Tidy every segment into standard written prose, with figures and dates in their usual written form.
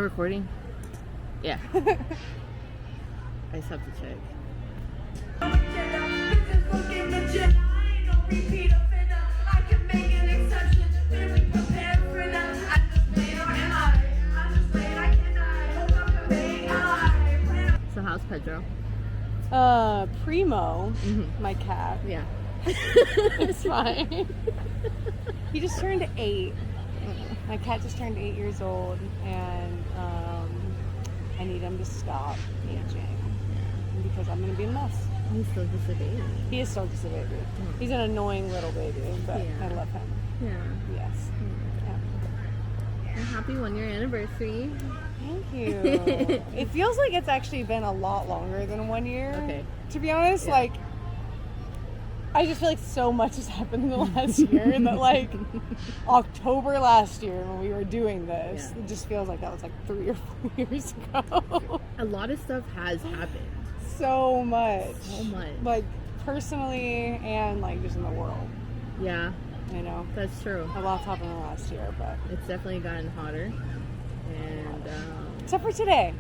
recording? Yeah. I just have to check. So how's Pedro? Primo, my cat. Yeah. It's fine. He just turned 8. My cat just turned 8 years old, and I need him to stop aging because I'm going to be a mess. He's still just a baby. He is still just a baby. He's an annoying little baby, but I love him. Yeah. Yes. Yeah. And happy 1-year anniversary. Thank you. It feels like it's actually been a lot longer than 1 year. Okay. To be honest, like, I just feel like so much has happened in the last year that, like, October last year when we were doing this, it just feels like that was like 3 or 4 years ago. A lot of stuff has happened. So much. So much. Like, personally and, like, just in the world. Yeah. You know? That's true. A lot's happened in the last year, but... It's definitely gotten hotter. And, except for today.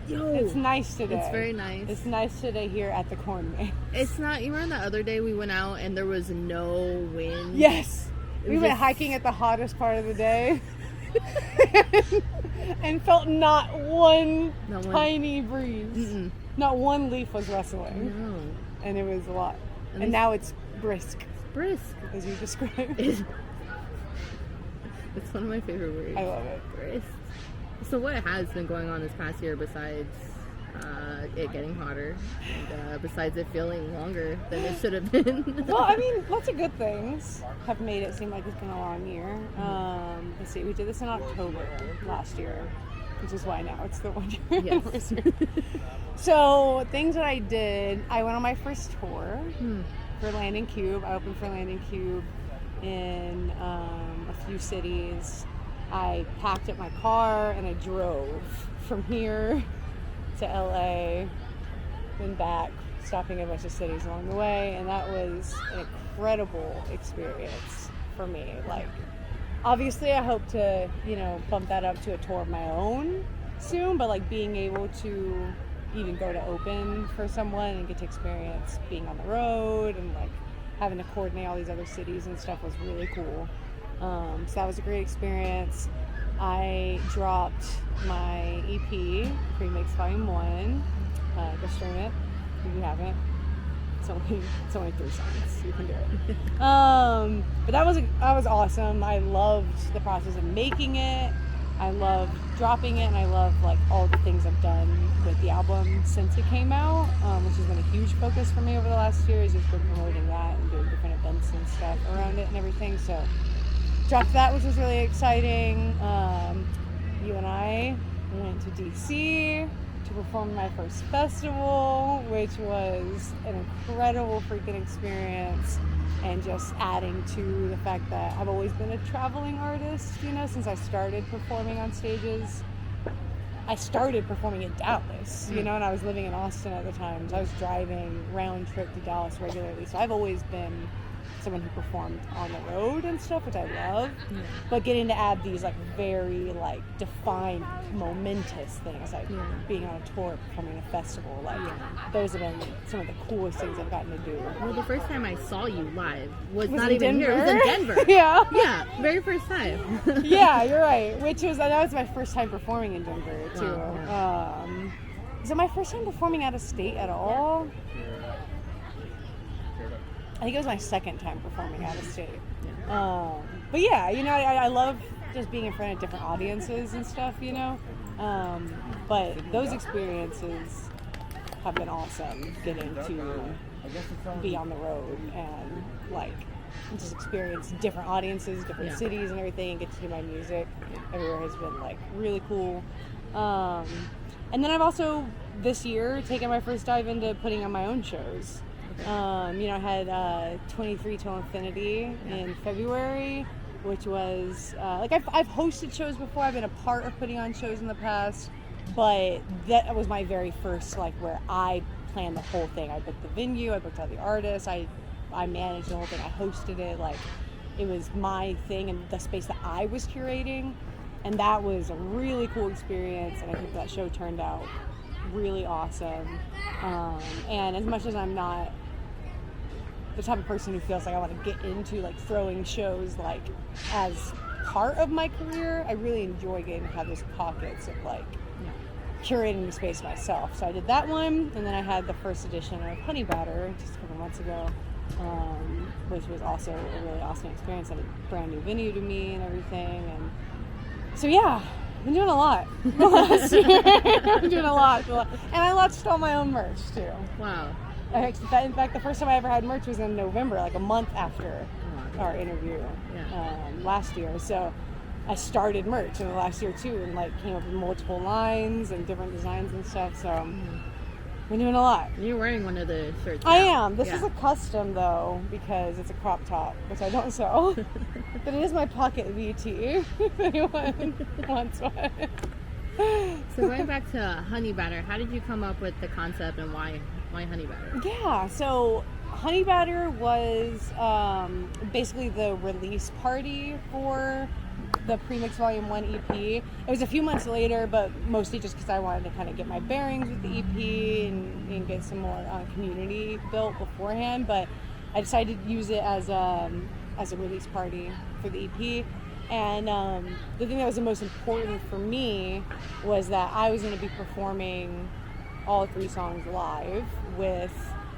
Yo, it's nice today. It's very nice. It's nice today here at the corn maze. It's not, you remember that other day we went out and there was no wind? Yes. We went hiking at the hottest part of the day. and felt not one tiny breeze. Mm-mm. Not one leaf was rustling. No. And it was a lot. And now it's brisk. Brisk. As you described. It's one of my favorite words. I love it. Brisk. So what has been going on this past year besides it getting hotter and besides it feeling longer than it should have been? Well, I mean, lots of good things have made it seem like it's been a long year. Let's see, we did this in October last year, which is why now it's the 1 year anniversary. So things that I did, I went on my first tour for Landing Cube. I opened for Landing Cube in a few cities. I packed up my car and I drove from here to LA, then back, stopping in a bunch of cities along the way, and that was an incredible experience for me. Like, obviously I hope to, bump that up to a tour of my own soon, but like being able to even go to open for someone and get to experience being on the road and like having to coordinate all these other cities and stuff was really cool. So that was a great experience. I dropped my EP, Prix Mine Volume 1. Go stream it if you haven't. It's only 3 songs. You can do it. But that was awesome. I loved the process of making it. I loved dropping it, and I love like all the things I've done with the album since it came out, which has been a huge focus for me over the last year. Is just been promoting that and doing different events and stuff around it and everything. So. Dropped that, which was really exciting. You and I went to DC to perform my first festival, which was an incredible freaking experience, and just adding to the fact that I've always been a traveling artist, since I started performing on stages. I started performing in Dallas, and I was living in Austin at the time, so I was driving round trip to Dallas regularly, so I've always been someone who performed on the road and stuff, which I love, but getting to add these like very like defined momentous things, like being on a tour, performing at a festival, like those have been some of the coolest things I've gotten to do. Well, the first time I saw you live was not in even Denver. here, it was in Denver. Yeah, very first time. Yeah, you're right, that was my first time performing in Denver too. Wow. Is it my first time performing out of state at all? I think it was my second time performing out of state. But yeah, I love just being in front of different audiences and stuff, But those experiences have been awesome, getting to be on the road and like just experience different audiences, different cities and everything, and get to do my music everywhere has been like really cool. And then I've also this year taken my first dive into putting on my own shows. I had 23 Till Infinity in February, which was I've hosted shows before. I've been a part of putting on shows in the past, but that was my very first where I planned the whole thing. I booked the venue, I booked all the artists, I managed the whole thing, I hosted it. It was my thing and the space that I was curating. And that was a really cool experience, and I think that show turned out really awesome. And as much as I'm not the type of person who feels like I want to get into like throwing shows like as part of my career, I really enjoy getting to have those pockets of like curating the space myself. So I did that one, and then I had the first edition of Honey Batter just a couple months ago, which was also a really awesome experience. I had a brand new venue to me and everything, and so yeah, I've been doing a lot last year. I'm doing a lot, and I launched all my own merch too. Wow. In fact, the first time I ever had merch was in November, like a month after our interview last year. So I started merch in the last year too, and like came up with multiple lines and different designs and stuff. So I've been doing a lot. You're wearing one of the shirts. I am. This is a custom though, because it's a crop top, which I don't sew. But it is my pocket VT, if anyone wants one. So going back to Honey Batter, how did you come up with the concept, and why Honey Batter? Yeah, so Honey Batter was basically the release party for the Prix Mine Volume 1 EP. It was a few months later, but mostly just because I wanted to kind of get my bearings with the EP and get some more community built beforehand. But I decided to use it as a release party for the EP. And the thing that was the most important for me was that I was going to be performing all 3 songs live with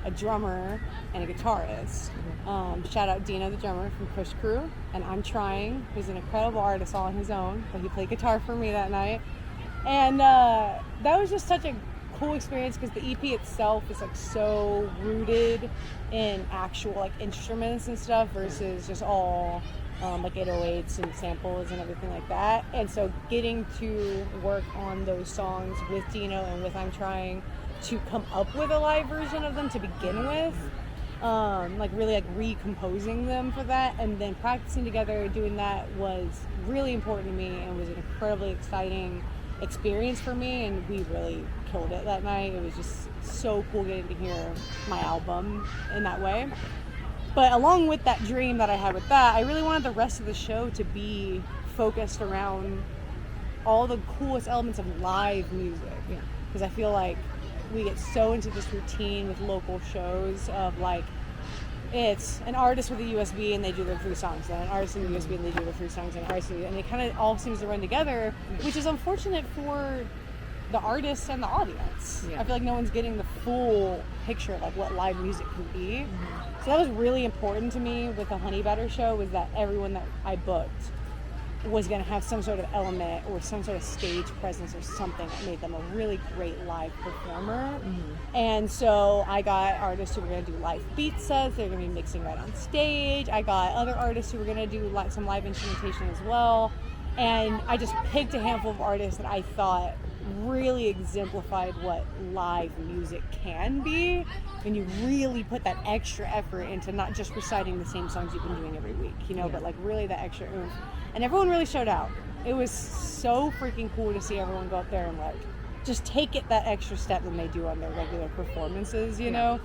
a drummer and a guitarist. Shout out Dino, the drummer from Push Crew, and I'm Trying, who's an incredible artist all on his own, but he played guitar for me that night. And that was just such a cool experience because the EP itself is like so rooted in actual like instruments and stuff versus just all like 808s and samples and everything like that. And so getting to work on those songs with Dino and with I'm Trying to come up with a live version of them to begin with, like really like recomposing them for that, and then practicing together doing that was really important to me and was an incredibly exciting experience for me, and we really killed it that night. It was just so cool getting to hear my album in that way. But along with that dream that I had with that, I really wanted the rest of the show to be focused around all the coolest elements of live music. Yeah. Because I feel like we get so into this routine with local shows of like, it's an artist with a USB and they do their 3 songs, and an artist in the USB and they do their 3 songs, and an artist and it kind of all seems to run together, which is unfortunate for the artists and the audience. Yeah. I feel like no one's getting the full picture of like what live music can be. So that was really important to me with the Honey Batter show, was that everyone that I booked was going to have some sort of element or some sort of stage presence or something that made them a really great live performer. And so I got artists who were going to do live beat sets. They're going to be mixing right on stage. I got other artists who were going to do some live instrumentation as well. And I just picked a handful of artists that I thought really exemplified what live music can be when you really put that extra effort into not just reciting the same songs you've been doing every week, you know, but like really that extra oomph. And everyone really showed out. It was so freaking cool to see everyone go up there and like just take it that extra step than they do on their regular performances, you know.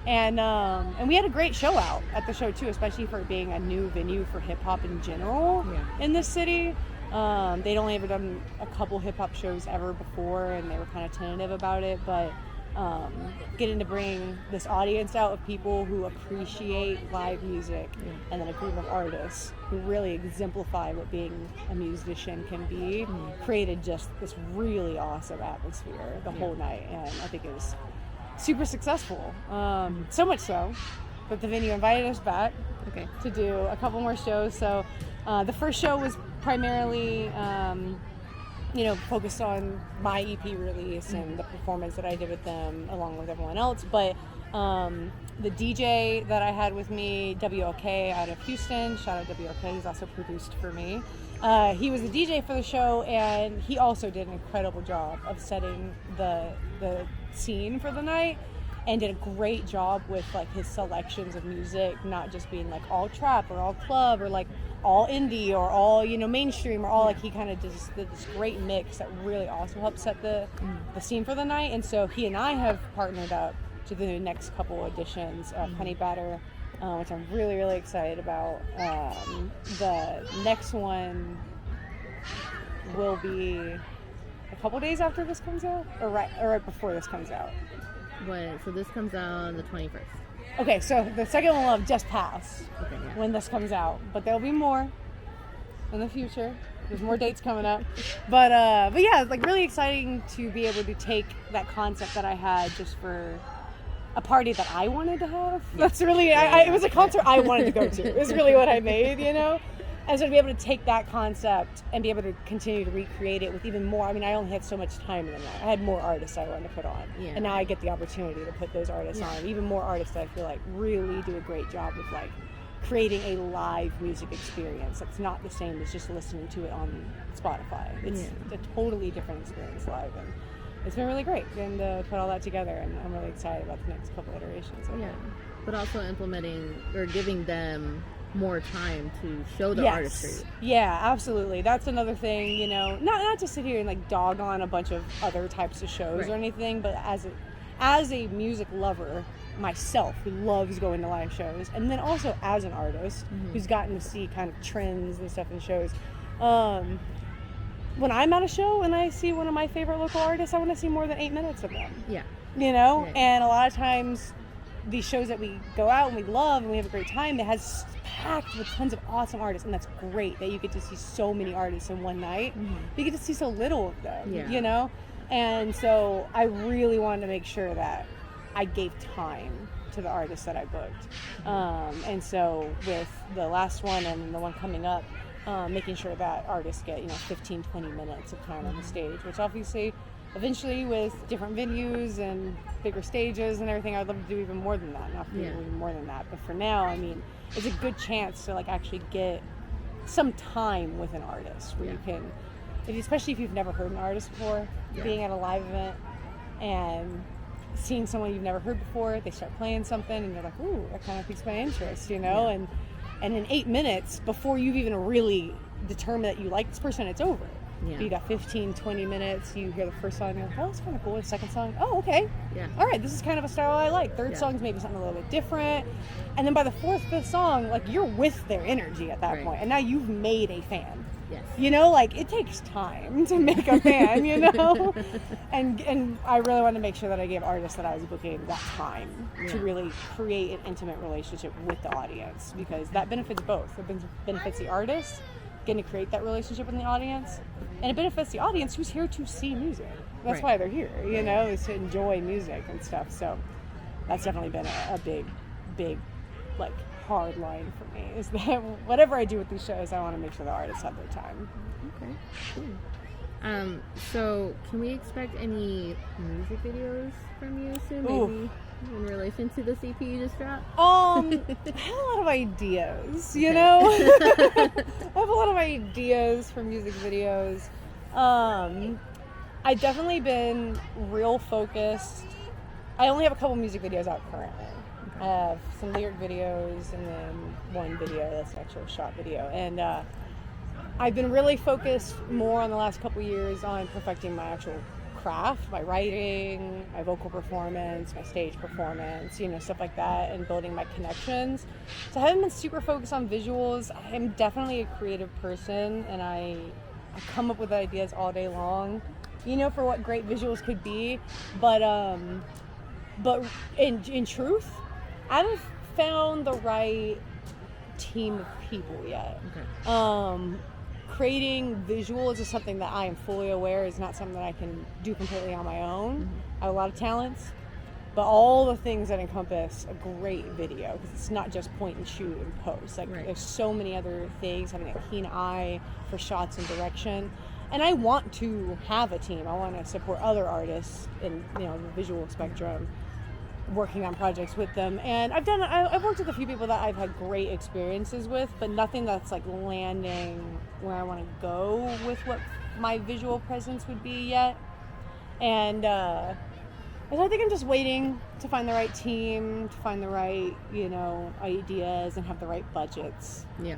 And we had a great show out at the show too, especially for it being a new venue for hip hop in general in this city. They'd only ever done a couple hip hop shows ever before, and they were kind of tentative about it, but getting to bring this audience out of people who appreciate live music, and then a group of artists who really exemplify what being a musician can be, created just this really awesome atmosphere the whole night, and I think it was super successful. So much so that the venue invited us back to do a couple more shows. So the first show was primarily focused on my EP release and the performance that I did with them along with everyone else. But the DJ that I had with me, WLK out of Houston, shout out WLK, he's also produced for me. He was the DJ for the show, and he also did an incredible job of setting the scene for the night, and did a great job with like his selections of music, not just being like all trap or all club or like all indie or all mainstream or all like, he kind of just did this great mix that really also helped set the scene for the night. And so he and I have partnered up to the next couple editions of Honey Batter, which I'm really, really excited about. The next one will be a couple days after this comes out, or right before this comes out. So this comes out on the 21st. Okay, so the second one will have just passed when this comes out, but there'll be more in the future. There's more dates coming up, but yeah, it's like really exciting to be able to take that concept that I had just for a party that I wanted to have. That's really, it was a concert I wanted to go to. Is really what I made, you know? And so to be able to take that concept and be able to continue to recreate it with even more, I mean, I only had so much time in the night. I had more artists I wanted to put on. Yeah. And now I get the opportunity to put those artists on. Even more artists that I feel like really do a great job of like creating a live music experience that's not the same as just listening to it on Spotify. It's a totally different experience live. And it's been really great getting to put all that together, and I'm really excited about the next couple iterations of it. But also implementing or giving them more time to show the artistry. Yeah, absolutely. That's another thing, you know, not to sit here and like dog on a bunch of other types of shows or anything, but as a music lover myself who loves going to live shows, and then also as an artist who's gotten to see kind of trends and stuff in shows, when I'm at a show and I see one of my favorite local artists, I want to see more than 8 minutes of them. Yeah. You know? Yeah. And a lot of times these shows that we go out and we love and we have a great time, it has packed with tons of awesome artists, and that's great that you get to see so many artists in one night. But you get to see so little of them, you know? And so I really wanted to make sure that I gave time to the artists that I booked. And so with the last one and the one coming up, making sure that artists get, 15, 20 minutes of time on the stage, which obviously eventually with different venues and bigger stages and everything, I'd love to do even more than that, even more than that. But for now, I mean, it's a good chance to like actually get some time with an artist where you can, especially if you've never heard an artist before, being at a live event and seeing someone you've never heard before, they start playing something and you're like, ooh, that kind of piques my interest, and in 8 minutes, before you've even really determined that you like this person, it's over. You got 15, 20 minutes, you hear the first song, you're like, oh, that's kind of cool. The second song, oh, okay. All right, this is kind of a style I like. Third song's maybe something a little bit different. And then by the fourth, fifth song, like, you're with their energy at that point. And now you've made a fan. Like, it takes time to make a fan, And I really wanted to make sure that I gave artists that I was booking that time to really create an intimate relationship with the audience, because that benefits both. It benefits the artist, getting to create that relationship with the audience, and it benefits the audience who's here to see music. That's why they're here, is to enjoy music and stuff. So that's definitely been a big, like, hard line for me, is that whatever I do with these shows, I want to make sure the artists have their time. Okay, cool. So can we expect any music videos from you soon, maybe in relation to the CP you just dropped? I have a lot of ideas, I have a lot of ideas for music videos. I've definitely been real focused. I only have a couple music videos out currently. I have some lyric videos and then one video that's an actual shot video. And I've been really focused more on the last couple years on perfecting my actual craft, my writing, my vocal performance, my stage performance, stuff like that, and building my connections. So I haven't been super focused on visuals. I am definitely a creative person, and I come up with ideas all day long, for what great visuals could be. But in truth, I haven't found the right team of people yet. Creating visuals is something that I am fully aware is not something that I can do completely on my own. I have a lot of talents, but all the things that encompass a great video, because it's not just point and shoot and post. There's so many other things, having a keen eye for shots and direction. And I want to have a team. I want to support other artists in the visual spectrum, working on projects with them. And I've worked with a few people that I've had great experiences with, but nothing that's like landing where I want to go with what my visual presence would be yet. And I think I'm just waiting to find the right team, to find the right, ideas, and have the right budgets. But you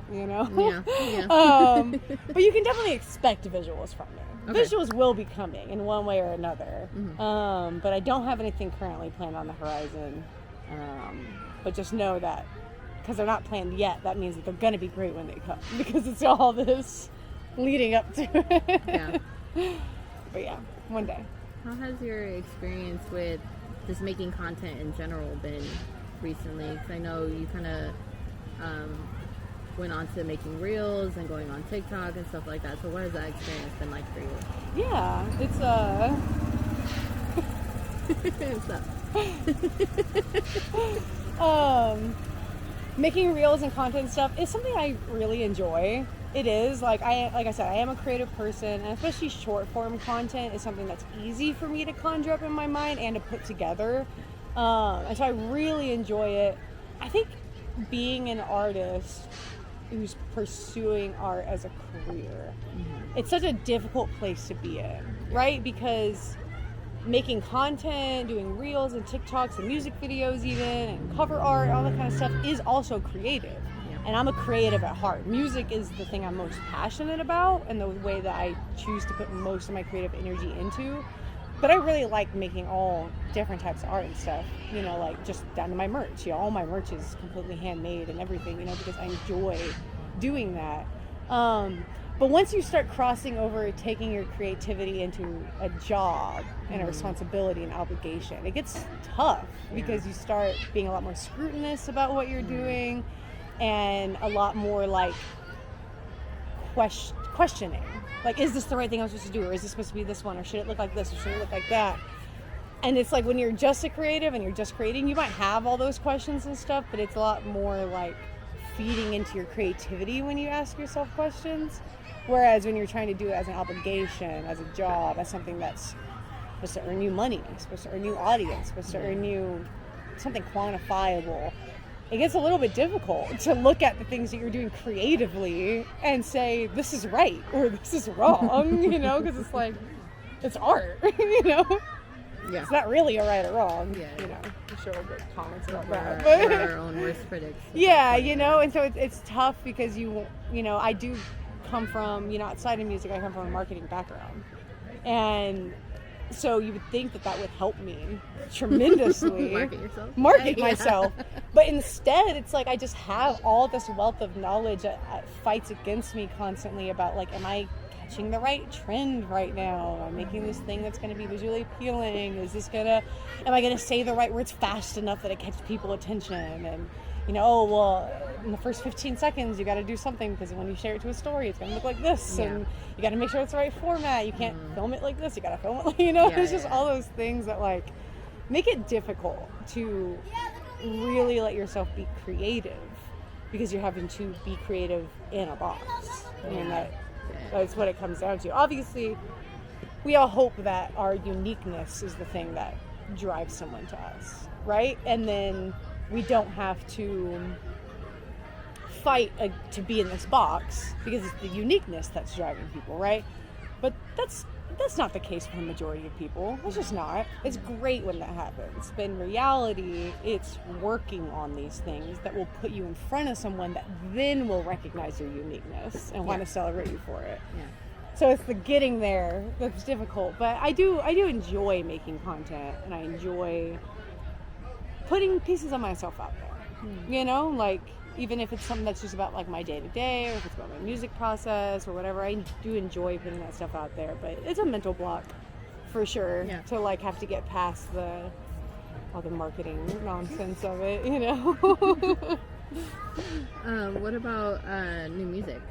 can definitely expect visuals from me. Visuals will be coming in one way or another. But I don't have anything currently planned on the horizon. But just know that because they're not planned yet, that means that they're going to be great when they come, because it's all this leading up to it. Yeah. But yeah, one day. How has your experience with just making content in general been recently? Because I know you kind of went on to making reels and going on TikTok and stuff like that. So what has that experience been like for you? Yeah, it's What's up? Making reels and content stuff is something I really enjoy. It is like I said, I am a creative person, and especially short form content is something that's easy for me to conjure up in my mind and to put together. And so I really enjoy it. I think being an artist who's pursuing art as a career, it's such a difficult place to be in, right? Because making content, doing reels and TikToks and music videos even, and cover art, all that kind of stuff is also creative. And I'm a creative at heart. Music is the thing I'm most passionate about and the way that I choose to put most of my creative energy into. But I really like making all different types of art and stuff, you know, like just down to my merch. You know, all my merch is completely handmade and everything, you know, because I enjoy doing that. But once you start crossing over, taking your creativity into a job and a responsibility and obligation, it gets tough because you start being a lot more scrutinous about what you're doing and a lot more like questioning. Like, is this the right thing I'm supposed to do? Or is this supposed to be this one? Or should it look like this? Or should it look like that? And it's like when you're just a creative and you're just creating, you might have all those questions and stuff, but it's a lot more like feeding into your creativity when you ask yourself questions. Whereas when you're trying to do it as an obligation, as a job, as something that's supposed to earn you money, supposed to earn you audience, supposed to earn you something quantifiable, it gets a little bit difficult to look at the things that you're doing creatively and say, this is right or this is wrong, you know, because it's like, it's art, you know? Yeah. It's not really a right or wrong, Yeah. you know. I'm sure we'll get comments about that. We're our own worst critics. Yeah, you know, and so it's tough because you know, I do come from, you know, outside of music, I come from a marketing background. And so you would think that would help me tremendously. Market myself. But instead, it's like I just have all this wealth of knowledge that fights against me constantly about, like, am I catching the right trend right now? Am I making this thing that's going to be visually appealing? Am I going to say the right words fast enough that it catches people's attention? And, you know, oh, well, in the first 15 seconds, you got to do something because when you share it to a story, it's going to look like this. Yeah. And you got to make sure it's the right format. You can't film it like this. You got to film it like, you know, it's just all those things that, like, make it difficult to really let yourself be creative because you're having to be creative in a box. I mean, that's what it comes down to. Obviously, we all hope that our uniqueness is the thing that drives someone to us, right? And then we don't have to fight to be in this box because it's the uniqueness that's driving people, right? But that's not the case for the majority of people. It's just not. It's great when that happens. But in reality, it's working on these things that will put you in front of someone that then will recognize your uniqueness and want to celebrate you for it. Yeah. So it's the getting there that's difficult. But I do enjoy making content, and I enjoy putting pieces of myself out there. You know, like, even if it's something that's just about, like, my day-to-day, or if it's about my music process or whatever, I do enjoy putting that stuff out there. But it's a mental block for sure to, like, have to get past all the marketing nonsense of it, you know. What about new music?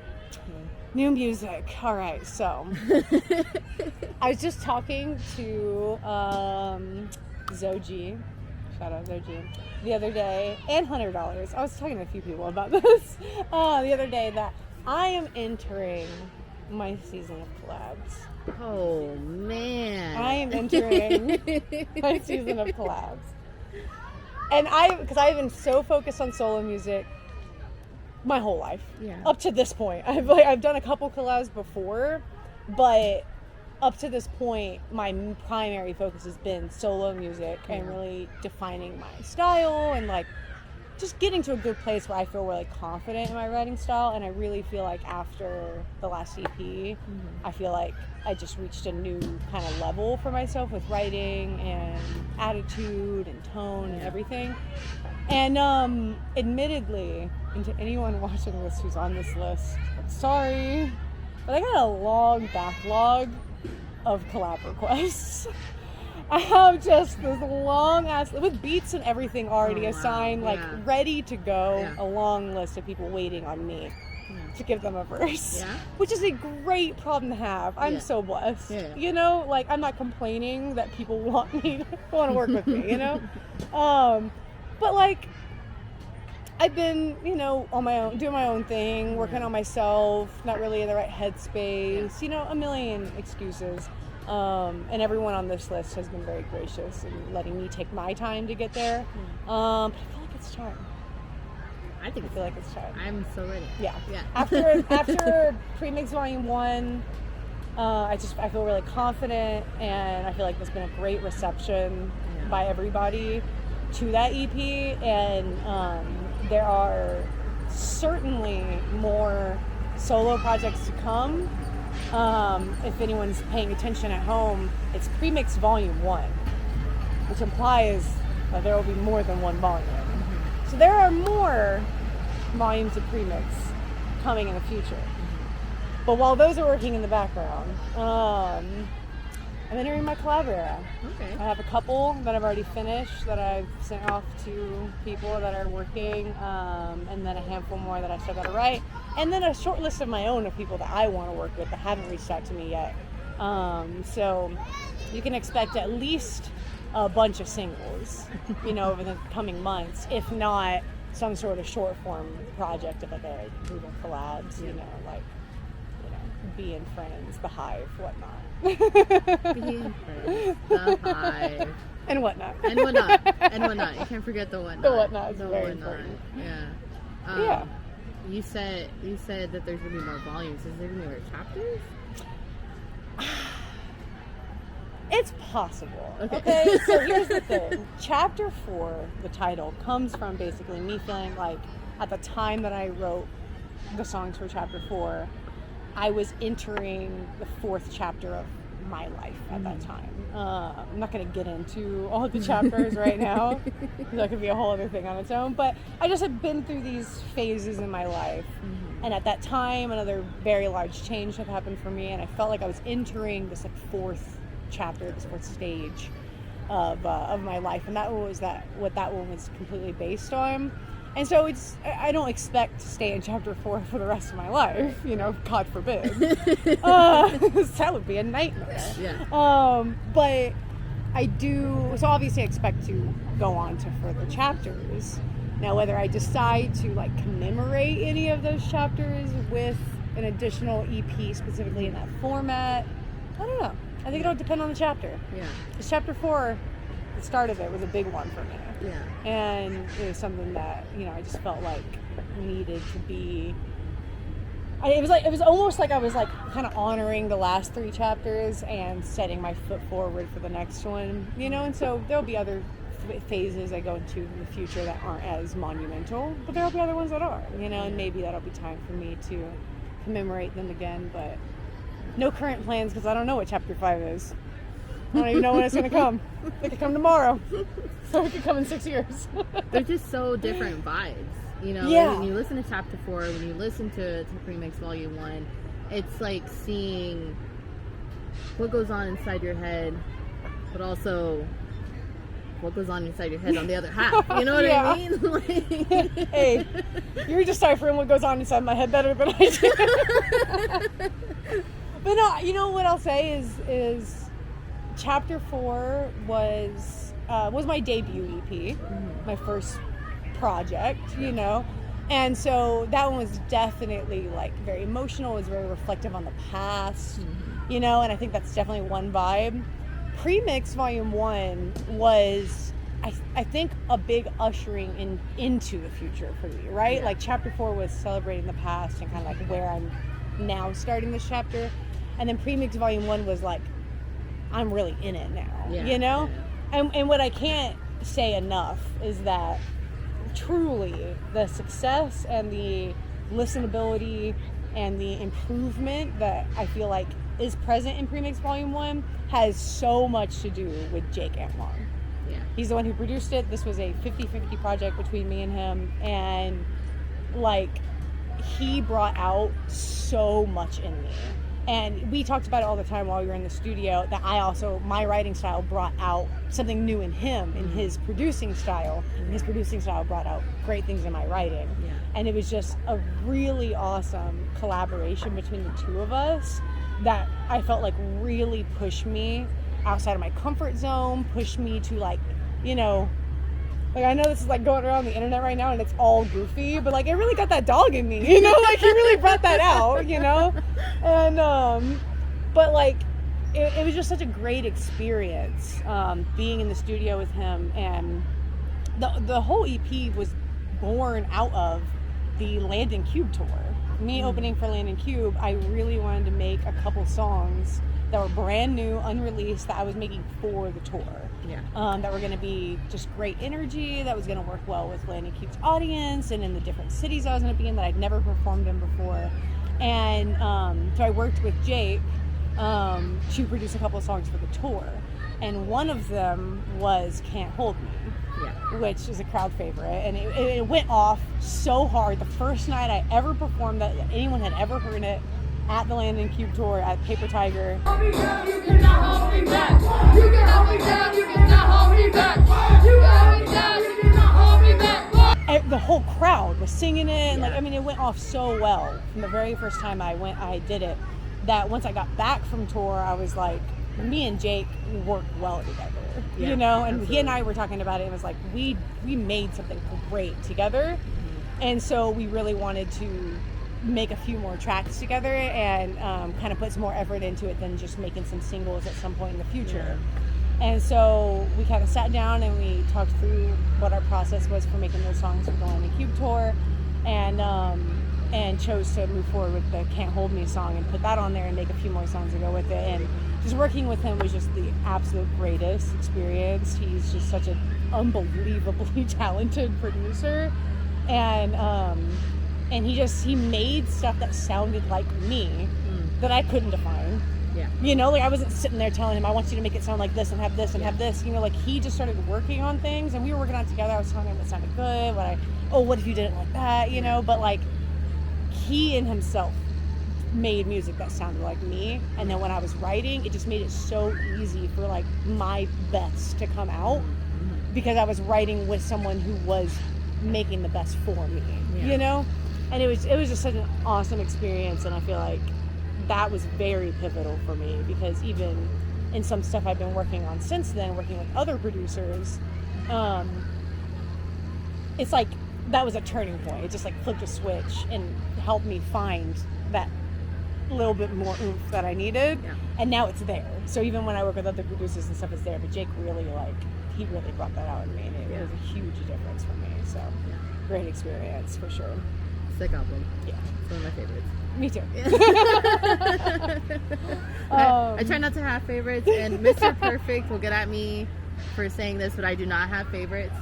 New music. All right, so I was just talking to Zoji. Shout out Zoji. The other day, and $100. I was talking to a few people about this the other day that I am entering my season of collabs. Oh man! I am entering my season of collabs, and because I've been so focused on solo music my whole life. Yeah. Up to this point, I've done a couple collabs before, but up to this point, my primary focus has been solo music and really defining my style and, like, just getting to a good place where I feel really confident in my writing style. And I really feel like after the last EP, I feel like I just reached a new kind of level for myself with writing and attitude and tone and everything. And admittedly, and to anyone watching this who's on this list, I'm sorry, But I got a long backlog of collab requests. I have just this long ass, with beats and everything already assigned, like ready to go, a long list of people waiting on me to give them a verse, which is a great problem to have. I'm so blessed, you know, like I'm not complaining that people want to work with me, you know, but like I've been, you know, on my own, doing my own thing, working on myself, not really in the right headspace, you know, a million excuses. And everyone on this list has been very gracious in letting me take my time to get there. But I feel like it's time. I feel like it's time. I'm so ready. Yeah. After Prix Mine Volume 1, I feel really confident, and I feel like there's been a great reception by everybody to that EP, and there are certainly more solo projects to come. If anyone's paying attention at home, it's Premix Volume 1, which implies that there will be more than one volume. So there are more volumes of Premix coming in the future. But while those are working in the background, I'm entering my collab era. Okay. I have a couple that I've already finished that I've sent off to people that are working, and then a handful more that I still got to write, and then a short list of my own of people that I want to work with that haven't reached out to me yet. So you can expect at least a bunch of singles, you know, over the coming months, if not some sort of short form project of like a group of collabs, you know, like, you know, Being Friends, The Hive, whatnot. Being Friends, The Hive. And whatnot. And whatnot. You can't forget the whatnot. The whatnot is the very whatnot. important. Yeah. You said that there's gonna be more volumes. Is there gonna be more chapters? It's possible. Okay, so here's the thing. Chapter 4, the title, comes from basically me feeling like at the time that I wrote the songs for Chapter 4, I was entering the 4th chapter of my life at that time. I'm not going to get into all the chapters right now, because that could be a whole other thing on its own, but I just had been through these phases in my life, and at that time another very large change had happened for me, and I felt like I was entering this like 4th chapter, this 4th stage of my life, and that was what that one was completely based on. And so I don't expect to stay in chapter 4 for the rest of my life, you know, God forbid. That would be a nightmare. Yeah. But I do, so obviously I expect to go on to further chapters. Now, whether I decide to like commemorate any of those chapters with an additional EP specifically in that format, I don't know. I think it'll depend on the chapter. Yeah. Because chapter 4, the start of it was a big one for me. Yeah. And it was something that, you know, I just felt like needed to be. It was almost like I was like kind of honoring the last 3 chapters and setting my foot forward for the next one, you know. And so there'll be other phases I go into in the future that aren't as monumental, but there'll be other ones that are, you know. And maybe that'll be time for me to commemorate them again. But no current plans, because I don't know what chapter 5 is. I don't even know when it's going to come. It could come tomorrow. So it could come in 6 years. They're just so different vibes. You know, when you listen to chapter 4, when you listen to Premix Volume 1, it's like seeing what goes on inside your head, but also what goes on inside your head on the other half. You know what I mean? Like, hey, you're deciphering what goes on inside my head better than I do. But no, you know what I'll say is Chapter 4 was my debut EP, my first project, you know, and so that one was definitely like very emotional. It was very reflective on the past, you know, and I think that's definitely one vibe. Premix Volume 1 was, I think, a big ushering into the future for me, right? Yeah. Like Chapter 4 was celebrating the past and kind of like where I'm now starting this chapter, and then Premix Volume 1 was like, I'm really in it now, you know? Yeah. And what I can't say enough is that truly the success and the listenability and the improvement that I feel like is present in Premix Volume 1 has so much to do with Jake Antlong. Yeah. He's the one who produced it. This was a 50-50 project between me and him, and like he brought out so much in me. And we talked about it all the time while we were in the studio, that my writing style brought out something new in him, in his producing style. And his producing style brought out great things in my writing. Yeah. And it was just a really awesome collaboration between the two of us that I felt like really pushed me outside of my comfort zone, pushed me to like, you know, like I know this is like going around the internet right now and it's all goofy, but like it really got that dog in me, you know, like he really brought that out, you know? And, but like, it was just such a great experience, being in the studio with him. And the whole EP was born out of the Land and Cube tour. Me opening for Land and Cube, I really wanted to make a couple songs that were brand new, unreleased, that I was making for the tour. Yeah. That were going to be just great energy, that was going to work well with Land and Cube's audience and in the different cities I was going to be in that I'd never performed in before. And so I worked with Jake to produce a couple of songs for the tour. And one of them was Can't Hold Me. Yeah. Which is a crowd favorite, and it went off so hard. The first night I ever performed that anyone had ever heard it, at the Land and Cube tour at Paper Tiger. Hold me down, you cannot hold me back. You can hold me down, you cannot hold me back. You can hold me down, you cannot hold me back. The whole crowd was singing it, and Yeah. like, I mean, it went off so well from the very first time I did it, that once I got back from tour, I was like, me and Jake work well together, Yeah, you know, and absolutely. he and I were talking about it, and it was like, we made something great together. And so we really wanted to make a few more tracks together and kind of put some more effort into it than just making some singles at some point in the future. And so we kind of sat down and we talked through what our process was for making those songs for the Land and Cube tour, and chose to move forward with the Can't Hold Me song and put that on there and make a few more songs to go with it. And just working with him was just the absolute greatest experience. He's just such an unbelievably talented producer, and he made stuff that sounded like me that I couldn't define. Yeah. You know, like I wasn't sitting there telling him I want you to make it sound like this and have this and have this. You know, like he just started working on things and we were working on it together. I was telling him it sounded good. What if you did it like that? You know, but like he in himself made music that sounded like me, and then when I was writing, it just made it so easy for like my best to come out, because I was writing with someone who was making the best for me. You know, and it was just such an awesome experience, and I feel like that was very pivotal for me, because even in some stuff I've been working on since then, working with other producers, it's like that was a turning point. It just like flipped a switch and helped me find that little bit more oomph that I needed, and now it's there. So even when I work with other producers and stuff, it's there. But Jake really he really brought that out in me, and it was a huge difference for me. So great experience for sure. Sick album. Yeah, It's one of my favorites. me too. I try not to have favorites, and Mr. Perfect will get at me for saying this, but I do not have favorites.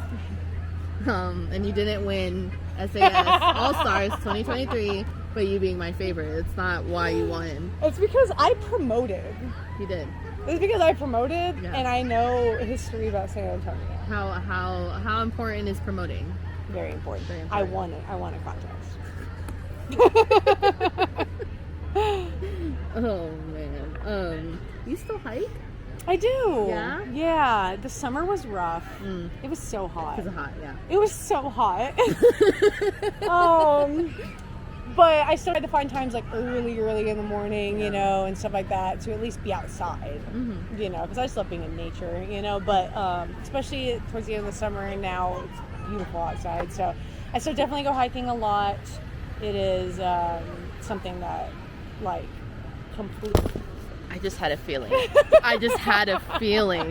And you didn't win SAS All Stars 2023, but you being my favorite. It's not why you won. It's because I promoted. You did. It's because I promoted, Yeah. and I know history about San Antonio. How important is promoting? Very important. Very I important. won a contest. Oh man. You still hike? I do. Yeah? Yeah. The summer was rough. It was so hot. Because of hot, yeah. It was so hot. But I still had to find times like early in the morning, you know, and stuff like that, to at least be outside, you know, because I just love being in nature, you know, but especially towards the end of the summer, and now it's beautiful outside. So I still definitely go hiking a lot. It is something that like completely... I just had a feeling.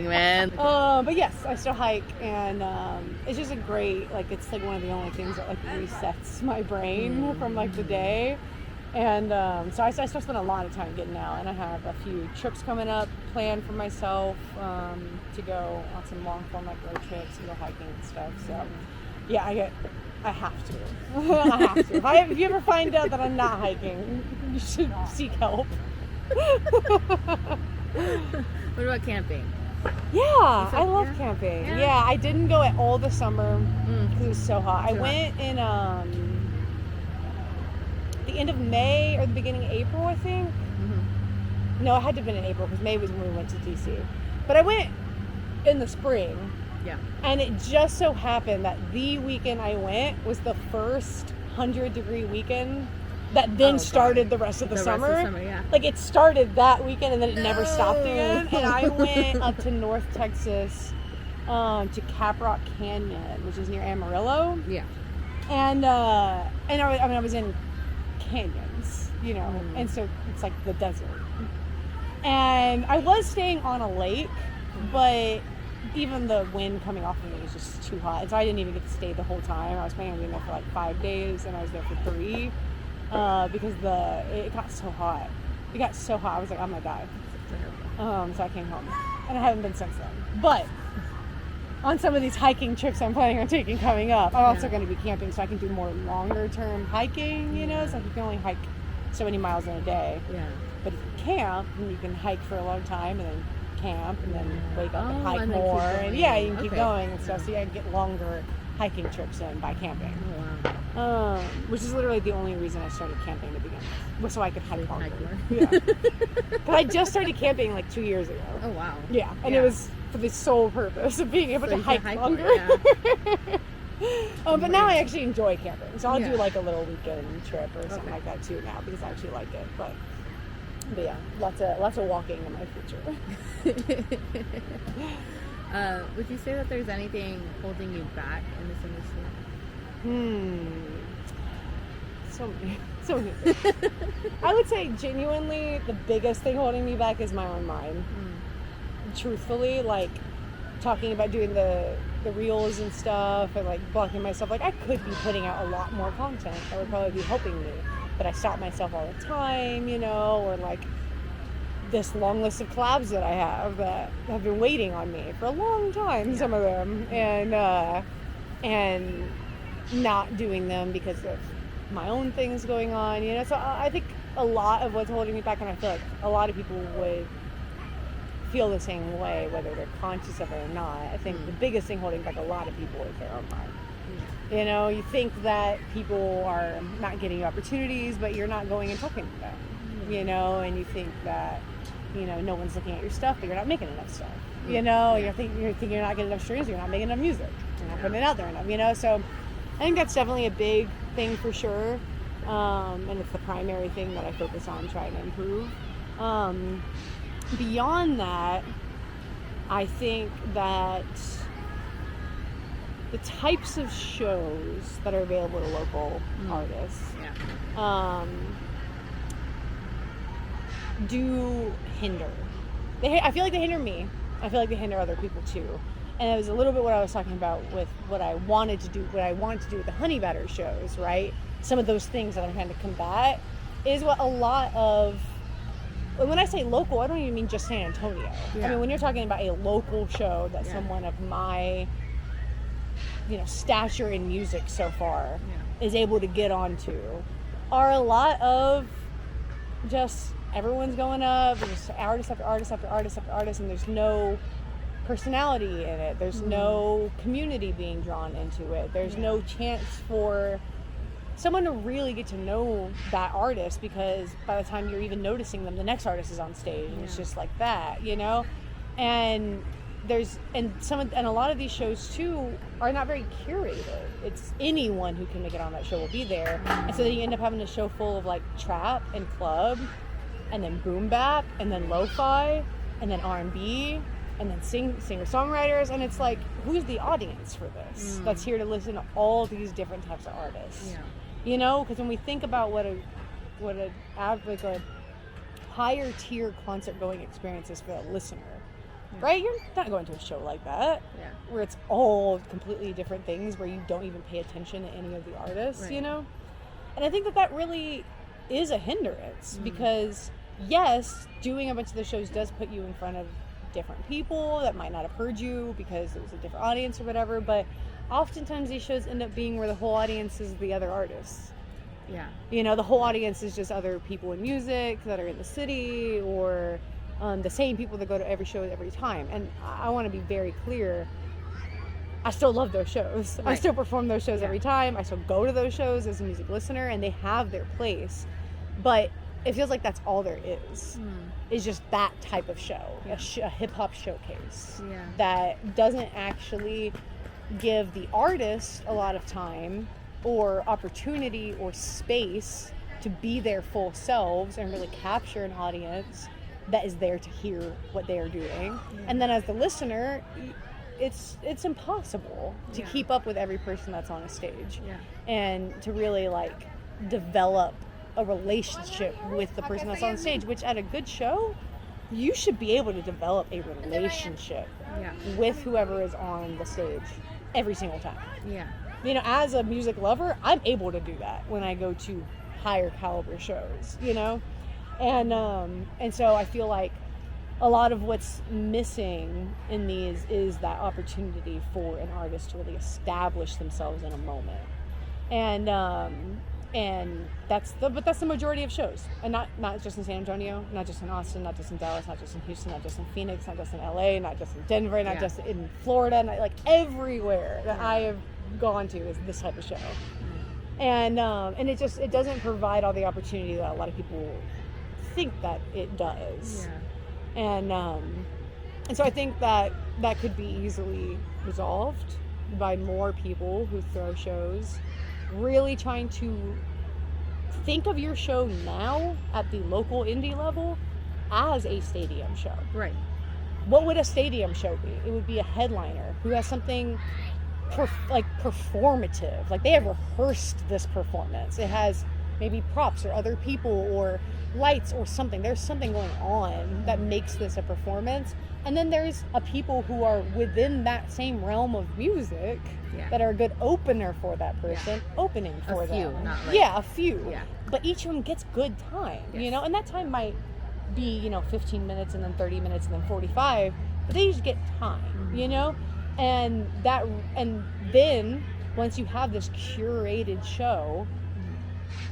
Man. But yes, I still hike, and it's just a great, like, it's like one of the only things that like resets my brain from like the day. And so I still spend a lot of time getting out, and I have a few trips coming up planned for myself to go on some long form like road trips and go hiking and stuff. So yeah, I have to. I have to. If you ever find out that I'm not hiking, you should seek help. What about camping? Yeah, I love yeah? camping. Yeah. Yeah, I didn't go at all this summer because it was so hot. I Too went in the end of May or the beginning of April, I think. No, it had to have been in April because May was when we went to DC. But I went in the spring. Yeah. And it just so happened that the weekend I went was the first 100-degree weekend that then started the rest of the summer. Rest of the summer, yeah. Like, it started that weekend and then it never stopped again. And I went up to North Texas to Caprock Canyon, which is near Amarillo. Yeah. And I was in canyons, you know, and so it's like the desert. And I was staying on a lake, but even the wind coming off of me was just too hot. And so I didn't even get to stay the whole time. I was planning on being there for like 5 days, and I was there for 3 because it got so hot. It got so hot. I was like, I'm gonna die. So I came home, and I haven't been since then. But on some of these hiking trips I'm planning on taking coming up, I'm also going to be camping, so I can do more longer term hiking. You know, it's like you can only hike so many miles in a day. Yeah. But if you camp, then you can hike for a long time, and then camp, and then wake up and hike and then more, keep and going. you can keep going and stuff. So you can get longer hiking trips in by camping. Oh, wow. Which is literally the only reason I started camping to begin with, so I could hike longer. Yeah. But I just started camping like 2 years ago. Oh, wow. Yeah, and it was for the sole purpose of being able to hike longer. But now I actually enjoy camping, so I'll do like a little weekend trip or something like that too now because I actually like it. But yeah, lots of walking in my future. Would you say that there's anything holding you back in this industry? So many. I would say genuinely the biggest thing holding me back is my own mind. Truthfully, like talking about doing the reels and stuff and like blocking myself, like I could be putting out a lot more content that would probably be helping me, but I stop myself all the time, you know, or like this long list of collabs that I have that have been waiting on me for a long time, some of them, and not doing them because of my own things going on, you know. So I think a lot of what's holding me back, and I feel like a lot of people would feel the same way, whether they're conscious of it or not. I think the biggest thing holding back a lot of people is their own mind. You know, you think that people are not getting you opportunities, but you're not going and talking to them, you know, and you think that, you know, no one's looking at your stuff, but you're not making enough stuff, you know, you're thinking you're not getting enough streams, you're not making enough music, you're not putting it out there enough, you know. So I think that's definitely a big thing for sure, and it's the primary thing that I focus on trying to improve. Beyond that, I think that the types of shows that are available to local artists do hinder. I feel like they hinder me. I feel like they hinder other people too. And it was a little bit what I was talking about with what I wanted to do with the Honey Batter shows, right? Some of those things that I'm trying to combat is what a lot of, when I say local, I don't even mean just San Antonio. Yeah. I mean, when you're talking about a local show that someone of my, you know, stature in music so far is able to get onto, are a lot of just everyone's going up, there's artist after artist after artist after artist, and there's no personality in it. There's no community being drawn into it. There's no chance for someone to really get to know that artist, because by the time you're even noticing them, the next artist is on stage, and it's just like that, you know. And a lot of these shows too are not very curated. It's anyone who can make it on that show will be there, and so then you end up having a show full of like trap and club, and then boom bap, and then lo-fi, and then R&B, and then singer-songwriters, and it's like, who's the audience for this that's here to listen to all these different types of artists? Yeah. You know, because when we think about what a higher tier concert going experience is for a listener, right? You're not going to a show like that, where it's all completely different things, where you don't even pay attention to any of the artists, you know? And I think that really is a hindrance, because yes, doing a bunch of the shows does put you in front of different people that might not have heard you because it was a different audience or whatever, but oftentimes these shows end up being where the whole audience is the other artists. Yeah. You know, the whole audience is just other people in music that are in the city, or the same people that go to every show every time. And I want to be very clear. I still love those shows. I Right. still perform those shows Yeah. every time. I still go to those shows as a music listener, and they have their place. But it feels like that's all there is. Is just that type of show, a hip hop showcase Yeah. that doesn't actually give the artist a lot of time or opportunity or space to be their full selves and really capture an audience that is there to hear what they are doing. And then as the listener, it's impossible to keep up with every person that's on a stage. Yeah. And to really like develop a relationship with the person that's on stage, which at a good show, you should be able to develop a relationship Yeah. with whoever is on the stage every single time. Yeah. You know, as a music lover, I'm able to do that when I go to higher caliber shows, you know? And so I feel like a lot of what's missing in these is that opportunity for an artist to really establish themselves in a moment. And that's the majority of shows, and not just in San Antonio, not just in Austin, not just in Dallas, not just in Houston, not just in Phoenix, not just in LA, not just in Denver, not just in Florida, not, like everywhere that I have gone to is this type of show. And it doesn't provide all the opportunity that a lot of people think that it does. Yeah. And so I think that could be easily resolved by more people who throw shows, really trying to think of your show now at the local indie level as a stadium show. Right. What would a stadium show be? It would be a headliner who has something performative. Like they have rehearsed this performance. It has maybe props or other people or lights or something. There's something going on that makes this a performance. And then there's a people who are within that same realm of music that are a good opener for that person, opening for them. A few, not like... Yeah, a few. Yeah. But each of them gets good time, you know? And that time might be, 15 minutes and then 30 minutes and then 45, but they just get time, you know? And then once you have this curated show,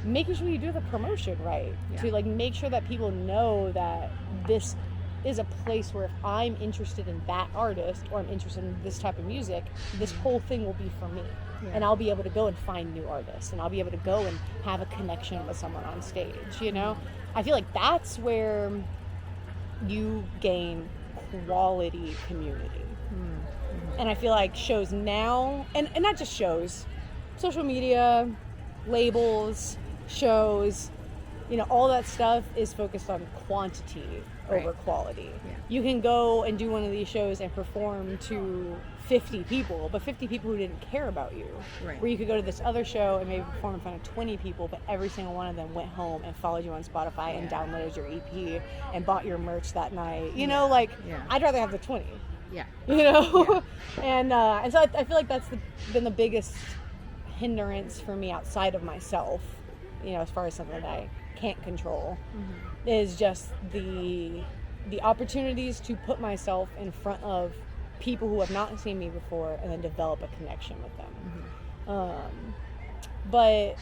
making sure you do the promotion right, to like make sure that people know that this is a place where if I'm interested in that artist or I'm interested in this type of music, this whole thing will be for me. And I'll be able to go and find new artists, and I'll be able to go and have a connection with someone on stage, you know? I feel like that's where you gain quality community. And I feel like shows now, and not just shows, social media, labels, shows, all that stuff is focused on quantity over quality. You can go and do one of these shows and perform to 50 people, but 50 people who didn't care about you. Right. Where you could go to this other show and maybe perform in front of 20 people, but every single one of them went home and followed you on Spotify and downloaded your EP and bought your merch that night. I'd rather have the 20. Yeah. And so I feel like that's been the biggest hindrance for me outside of myself, as far as something that I can't control, is just the opportunities to put myself in front of people who have not seen me before and then develop a connection with them. But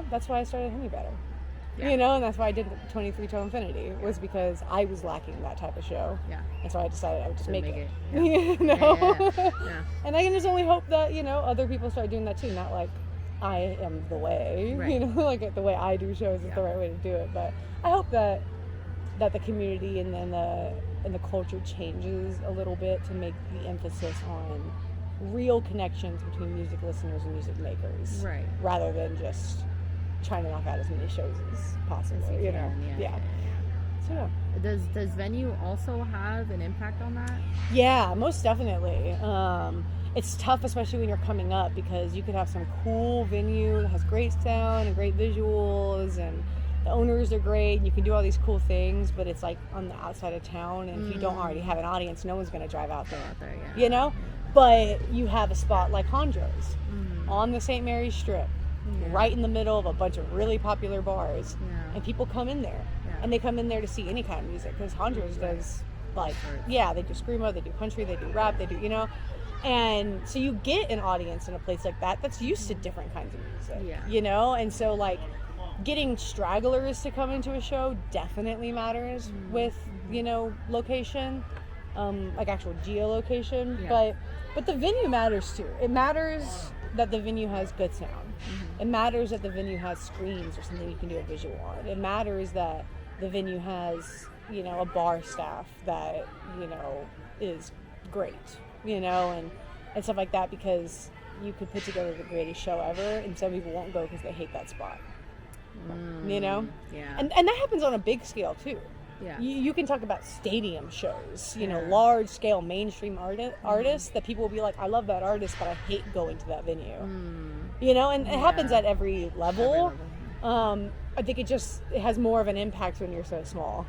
that's why I started Hit Me Better. And that's why I did the 23 Till Infinity, was because I was lacking that type of show. And so I decided I would just make it. And I can just only hope that, other people start doing that too. Not like I am the way, like the way I do shows is the right way to do it. But I hope that the community and then the culture changes a little bit to make the emphasis on real connections between music listeners and music makers. Right. Rather than just trying to knock out as many shows as possible, So Does venue also have an impact on that? Yeah, most definitely. It's tough, especially when you're coming up, because you could have some cool venue that has great sound and great visuals, and the owners are great, and you can do all these cool things, but it's like on the outside of town, and if you don't already have an audience, no one's going to drive out there, But you have a spot like Hondros on the St. Mary's Strip, right in the middle of a bunch of really popular bars, and people come in there, and they come in there to see any kind of music, because Hondros does they do screamo, they do country, they do rap, they do, and so you get an audience in a place like that that's used to different kinds of music, and so like getting stragglers to come into a show definitely matters with location, like actual geolocation, Yeah. but the venue matters too. It matters that the venue has good sound. It matters that the venue has screens or something you can do a visual on. It matters that the venue has, you know, a bar staff that, you know, is great, you know, and stuff like that, because you could put together the greatest show ever and some people won't go because they hate that spot. You know? Yeah. And that happens on a big scale too. Yeah. You can talk about stadium shows, you know, Yeah. large scale mainstream artists that people will be like, I love that artist, but I hate going to that venue. You know, and it happens at every level. I think it has more of an impact when you're so small.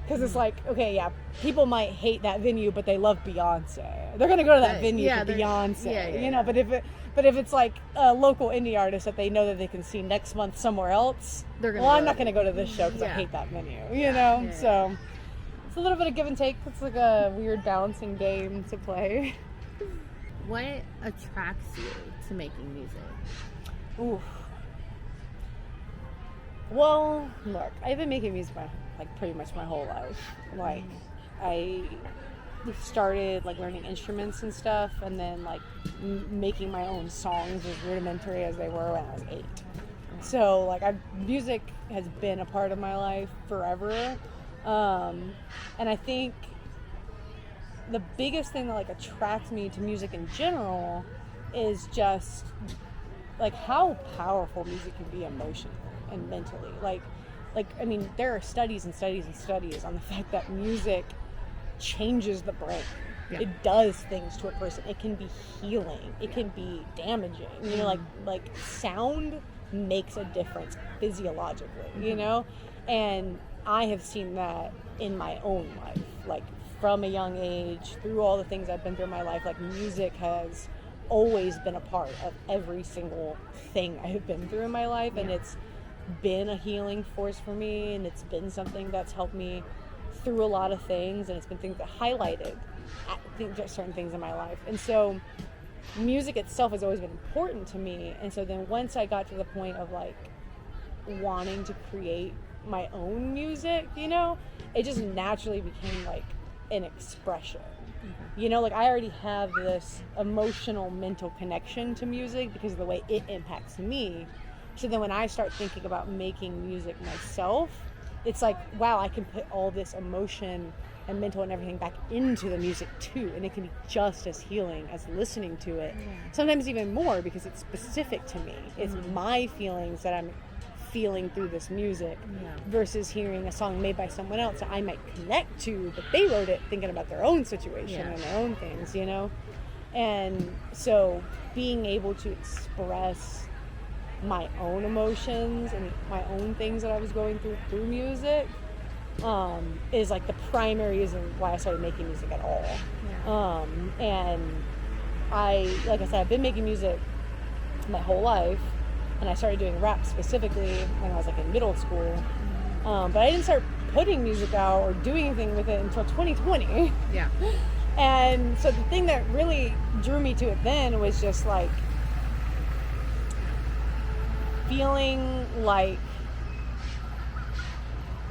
Because it's like, okay, yeah, people might hate that venue, but they love Beyonce. They're gonna go to that venue for Beyonce, you know. But if it's like a local indie artist that they know that they can see next month somewhere else, I'm not gonna go to this show because I hate that venue, you know. So it's a little bit of give and take. It's like a weird balancing game to play. What attracts you to making music? Ooh. Well, look, I've been making music pretty much my whole life. Like, I started like learning instruments and stuff, and then like making my own songs, as rudimentary as they were, when I was 8. So like, music has been a part of my life forever, and I think the biggest thing that like attracts me to music in general is just like how powerful music can be emotionally and mentally. Like I mean, there are studies and studies and studies on the fact that music changes the brain. Yeah. It does things to a person. It can be healing. It can be damaging. You know, like sound makes a difference physiologically, you know? And I have seen that in my own life. Like, from a young age, through all the things I've been through in my life, like music has always been a part of every single thing I have been through in my life, and it's been a healing force for me, and it's been something that's helped me through a lot of things, and it's been things that highlighted certain things in my life. And so music itself has always been important to me. And so then once I got to the point of like wanting to create my own music, you know, it just naturally became like an expression. You know, like I already have this emotional, mental connection to music because of the way it impacts me. So then when I start thinking about making music myself, it's like, wow, I can put all this emotion and mental and everything back into the music too, and it can be just as healing as listening to it. Sometimes even more, because it's specific to me. It's my feelings that I'm feeling through this music versus hearing a song made by someone else that I might connect to, but they wrote it thinking about their own situation and their own things, you know? And so being able to express my own emotions and my own things that I was going through music is like the primary reason why I started making music at all. And like I said, I've been making music my whole life, and I started doing rap specifically when I was like in middle school. But I didn't start putting music out or doing anything with it until 2020. Yeah. And so the thing that really drew me to it then was just like feeling like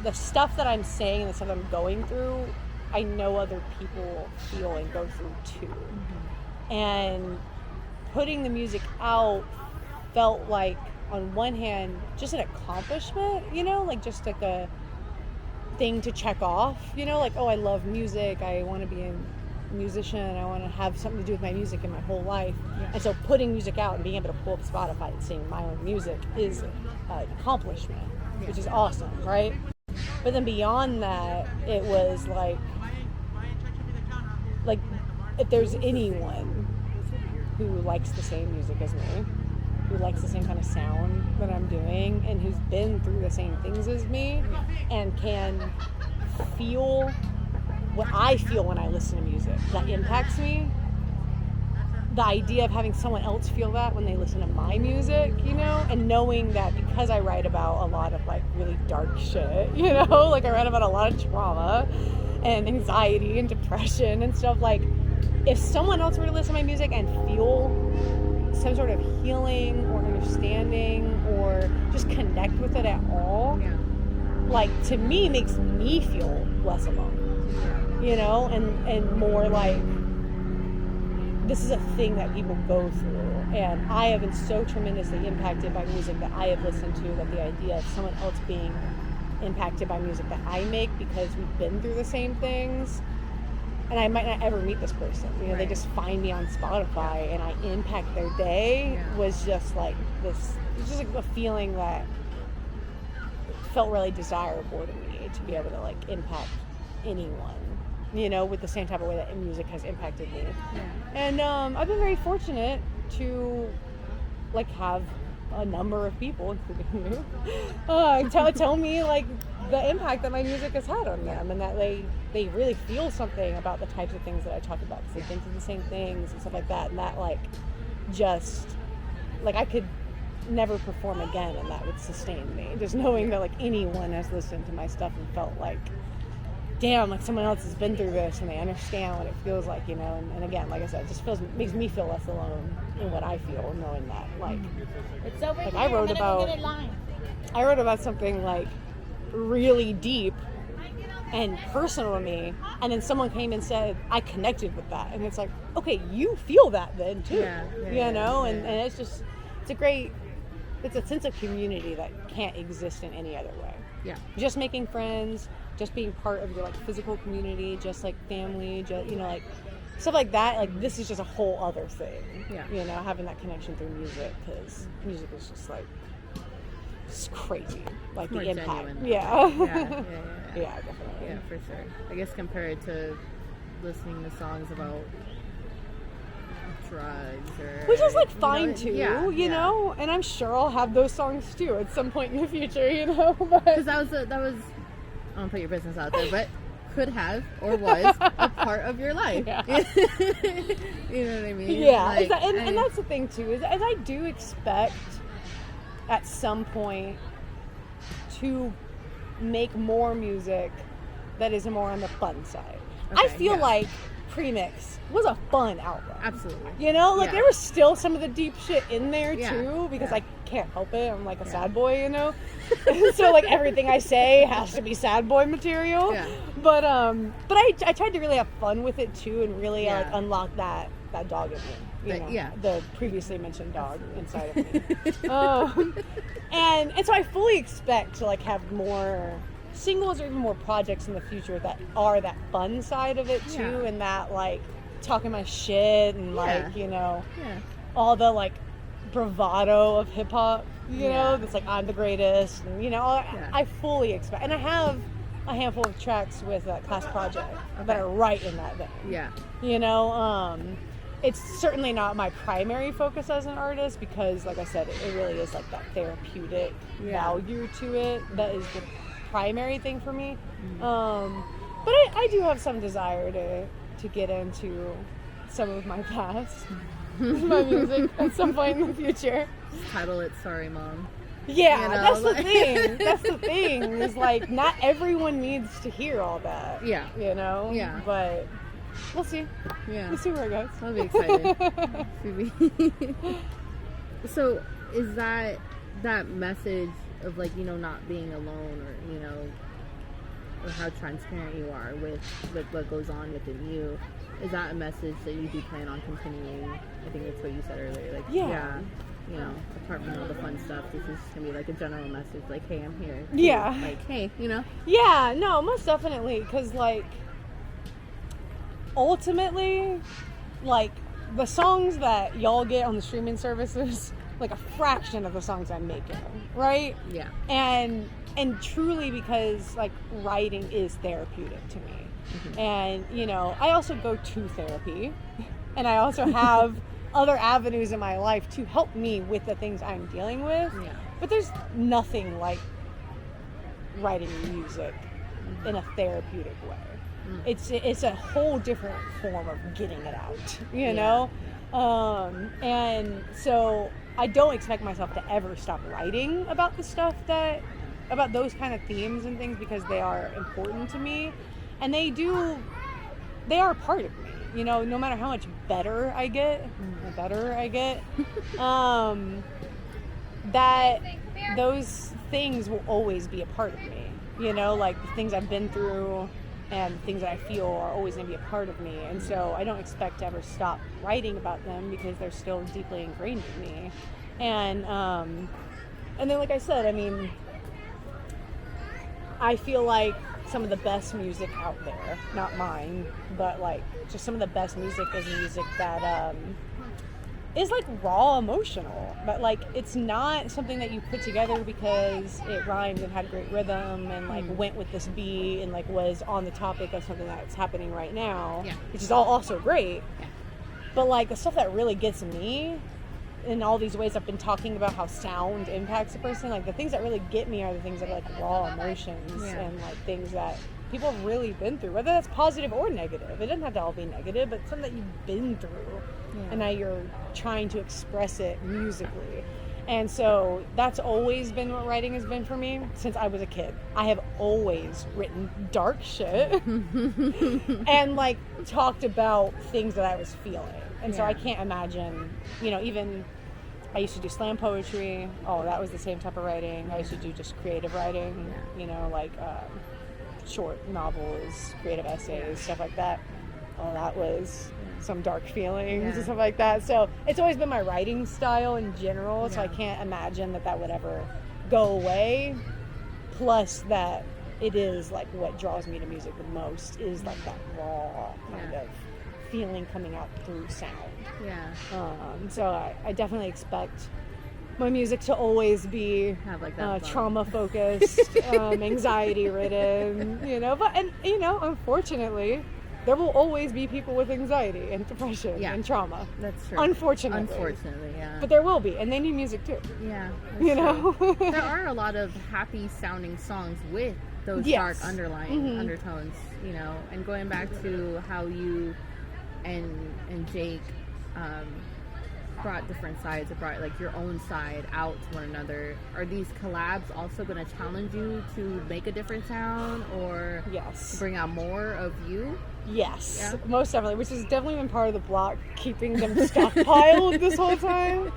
the stuff that I'm saying and the stuff I'm going through, I know other people feel and go through too. And putting the music out felt like, on one hand, just an accomplishment, you know, like just like a thing to check off, you know, like, oh, I love music, I want to be a musician, I want to have something to do with my music in my whole life. And so putting music out and being able to pull up Spotify and sing my own music is an accomplishment, which is awesome, right? But then beyond that, it was like if there's anyone who likes the same music as me, who likes the same kind of sound that I'm doing, and who's been through the same things as me, and can feel what I feel when I listen to music that impacts me, the idea of having someone else feel that when they listen to my music, you know, and knowing that because I write about a lot of like really dark shit, you know, like I write about a lot of trauma and anxiety and depression and stuff, like if someone else were to listen to my music and feel some sort of healing or understanding or just connect with it at all, like to me makes me feel less alone. you know, and more like this is a thing that people go through. And I have been so tremendously impacted by music that I have listened to, that the idea of someone else being impacted by music that I make because we've been through the same things, and I might not ever meet this person, you know, Right. they just find me on Spotify and I impact their day, was just like this, it's just like a feeling that felt really desirable to me, to be able to like impact anyone, you know, with the same type of way that music has impacted me. And I've been very fortunate to like have a number of people, including you, tell me like the impact that my music has had on them, and that they really feel something about the types of things that I talk about, because they've been through the same things and stuff like that, and that like just like I could never perform again and that would sustain me, just knowing that like anyone has listened to my stuff and felt like, damn, like someone else has been through this and they understand what it feels like, you know. And again, like I said, it just makes me feel less alone in what I feel, knowing that like, It's over like here. I wrote I'm gonna about go get a line. something like really deep and personal to me, and then someone came and said I connected with that, and it's like, okay, you feel that then too, you know. And it's just, it's a sense of community that can't exist in any other way. Just making friends, just being part of your like physical community, just like family, just, you know, like stuff like that. Like this is just a whole other thing. You know, having that connection through music, because music is just like, it's crazy. Like the impact. Genuine. Yeah, Yeah, definitely. Yeah, for sure. I guess compared to listening to songs about drugs or, Which is like you fine know, too, yeah, you know, and I'm sure I'll have those songs too at some point in the future, you know. But because that was I don't put your business out there, but could have or was a part of your life. Yeah. You know what I mean? Yeah, Like, and that's the thing too, is I do expect at some point to make more music that is more on the fun side. I Okay, feel yeah. like Premix was a fun album. Absolutely. You know, like Yeah. there was still some of the deep shit in there Yeah. too, because Yeah. I can't help it. I'm like a sad boy, you know. So like everything I say has to be sad boy material. Yeah. But I tried to really have fun with it too, and really Yeah. like unlock that dog in me. You know, the previously mentioned dog inside of me. And so I fully expect to like have more singles or even more projects in the future that are that fun side of it too, Yeah. and that like talking my shit and like, Yeah. you know, Yeah. all the like bravado of hip hop, you know, Yeah. that's like I'm the greatest, and you know, I fully expect, and I have a handful of tracks with Class Project that are right in that vein. Yeah. You know, it's certainly not my primary focus as an artist, because like I said, it really is like that therapeutic value to it that is the primary thing for me. But I do have some desire to get into some of my past, my music at some point in the future. Just title it "Sorry, Mom." Yeah, You know, that's the like- thing. That's the thing. Is like not everyone needs to hear all that. Yeah. You know. Yeah. But we'll see. Yeah. We'll see where it goes. That'll be exciting. So, is that message of like, you know, not being alone, or you know, or how transparent you are with what goes on within you? Is that a message that you do plan on continuing? I think that's what you said earlier. Like, Yeah. you know, apart from all the fun stuff, this is gonna be like a general message, like, hey, I'm here. Yeah. Like, hey, you know. Yeah, no, most definitely, because like ultimately, like the songs that y'all get on the streaming services, like a fraction of the songs I'm making, right? Yeah. And truly, because like writing is therapeutic to me. And you know, I also go to therapy, and I also have other avenues in my life to help me with the things I'm dealing with. Yeah. But there's nothing like writing music in a therapeutic way. It's a whole different form of getting it out, you know? And so I don't expect myself to ever stop writing about the stuff about those kind of themes and things, because they are important to me, and they are a part of me, you know, no matter how much better I get, that those things will always be a part of me, you know, like the things I've been through, and things that I feel are always going to be a part of me. And so I don't expect to ever stop writing about them because they're still deeply ingrained in me. And then, like I said, I mean, I feel like some of the best music out there, not mine, but like just some of the best music is music that is like raw emotional, but like it's not something that you put together because it rhymed and had great rhythm and like went with this beat and like was on the topic of something that's happening right now, which is all also great. But like the stuff that really gets me in all these ways, I've been talking about how sound impacts a person. Like the things that really get me are the things that are like raw emotions and like things that people have really been through, whether that's positive or negative. It doesn't have to all be negative, but something that you've been through and now you're trying to express it musically. And so that's always been what writing has been for me since I was a kid. I have always written dark shit and like talked about things that I was feeling. And so I can't imagine, you know, even I used to do slam poetry. Oh, that was the same type of writing. I used to do just creative writing, you know, like short novels, creative essays, stuff like that. Oh, that was some dark feelings and stuff like that. So it's always been my writing style in general. So I can't imagine that would ever go away. Plus that it is like what draws me to music the most is like that raw kind of feeling coming out through sound. So I definitely expect my music to always be have like that trauma focused, anxiety ridden, you know, but and you know, unfortunately there will always be people with anxiety and depression and trauma. That's true. Unfortunately, yeah. But there will be, and they need music too. Yeah. You know? There are a lot of happy sounding songs with those dark underlying undertones, you know, and going back to how you and Jake brought different sides, or brought like your own side out to one another. Are these collabs also going to challenge you to make a different sound or to bring out more of you? Yes, most definitely, which has definitely been part of the block keeping them stockpiled this whole time,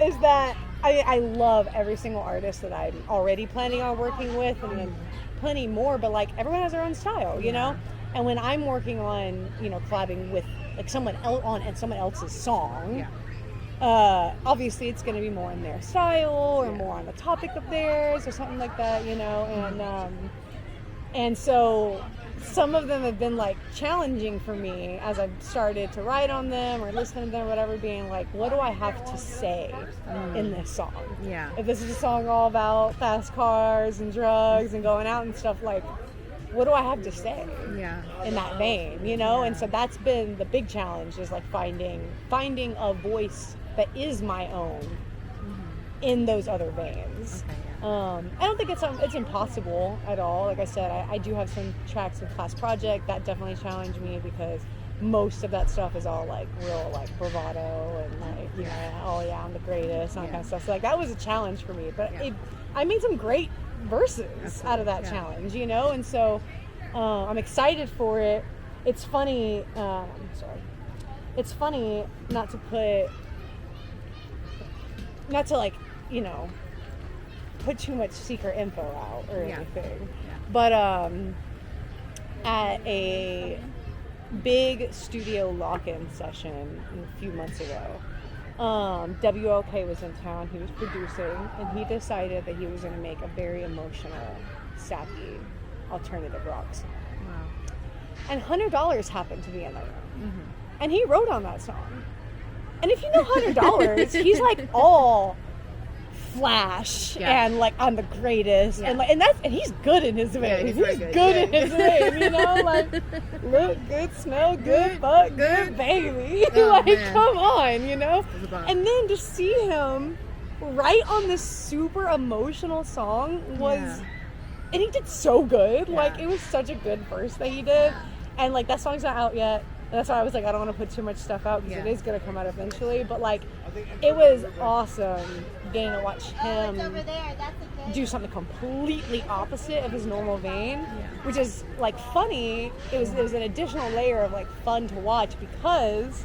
is that I love every single artist that I'm already planning on working with, and then plenty more, but like everyone has their own style, you know? And when I'm working on, you know, collabing with like someone else on someone else's song, obviously it's going to be more in their style or more on the topic of theirs or something like that, you know? And so some of them have been like challenging for me as I've started to write on them or listen to them or whatever, being like, what do I have to say in this song? If this is a song all about fast cars and drugs and going out and stuff, like, what do I have to say in that vein, you know? And so that's been the big challenge, is like finding a voice that is my own in those other veins. I don't think it's impossible at all. Like I said, I do have some tracks with Class Project that definitely challenge me, because most of that stuff is all like real like bravado and like, you know, oh yeah, I'm the greatest, and that kind of stuff. So like that was a challenge for me, but I made some great verses out of that challenge, you know? And so I'm excited for it. It's funny, it's funny not to like, you know, put too much secret info out or anything. But at a big studio lock-in session a few months ago, WLK was in town. He was producing, and he decided that he was going to make a very emotional, sappy, alternative rock song. And $100 happened to be in the room, and he wrote on that song. And if you know $100, he's like all flash and like I'm the greatest, and like and he's good in his vein. He's good in his vein, you know, like look good, smell good, fuck good, baby. Like come on, you know. And then to see him write on this super emotional song was, and he did so good. Like it was such a good verse that he did, and like that song's not out yet. And that's why I was like, I don't want to put too much stuff out because it is going to come out eventually. But like, it was awesome getting to watch him do something completely opposite of his normal vein, which is like funny. It was an additional layer of like fun to watch, because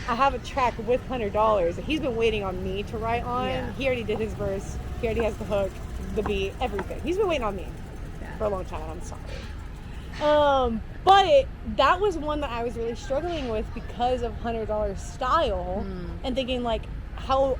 I have a track with $100 that he's been waiting on me to write on. He already did his verse. He already has the hook, the beat, everything. He's been waiting on me for a long time, and I'm sorry. But that was one that I was really struggling with because of $100 style and thinking like, how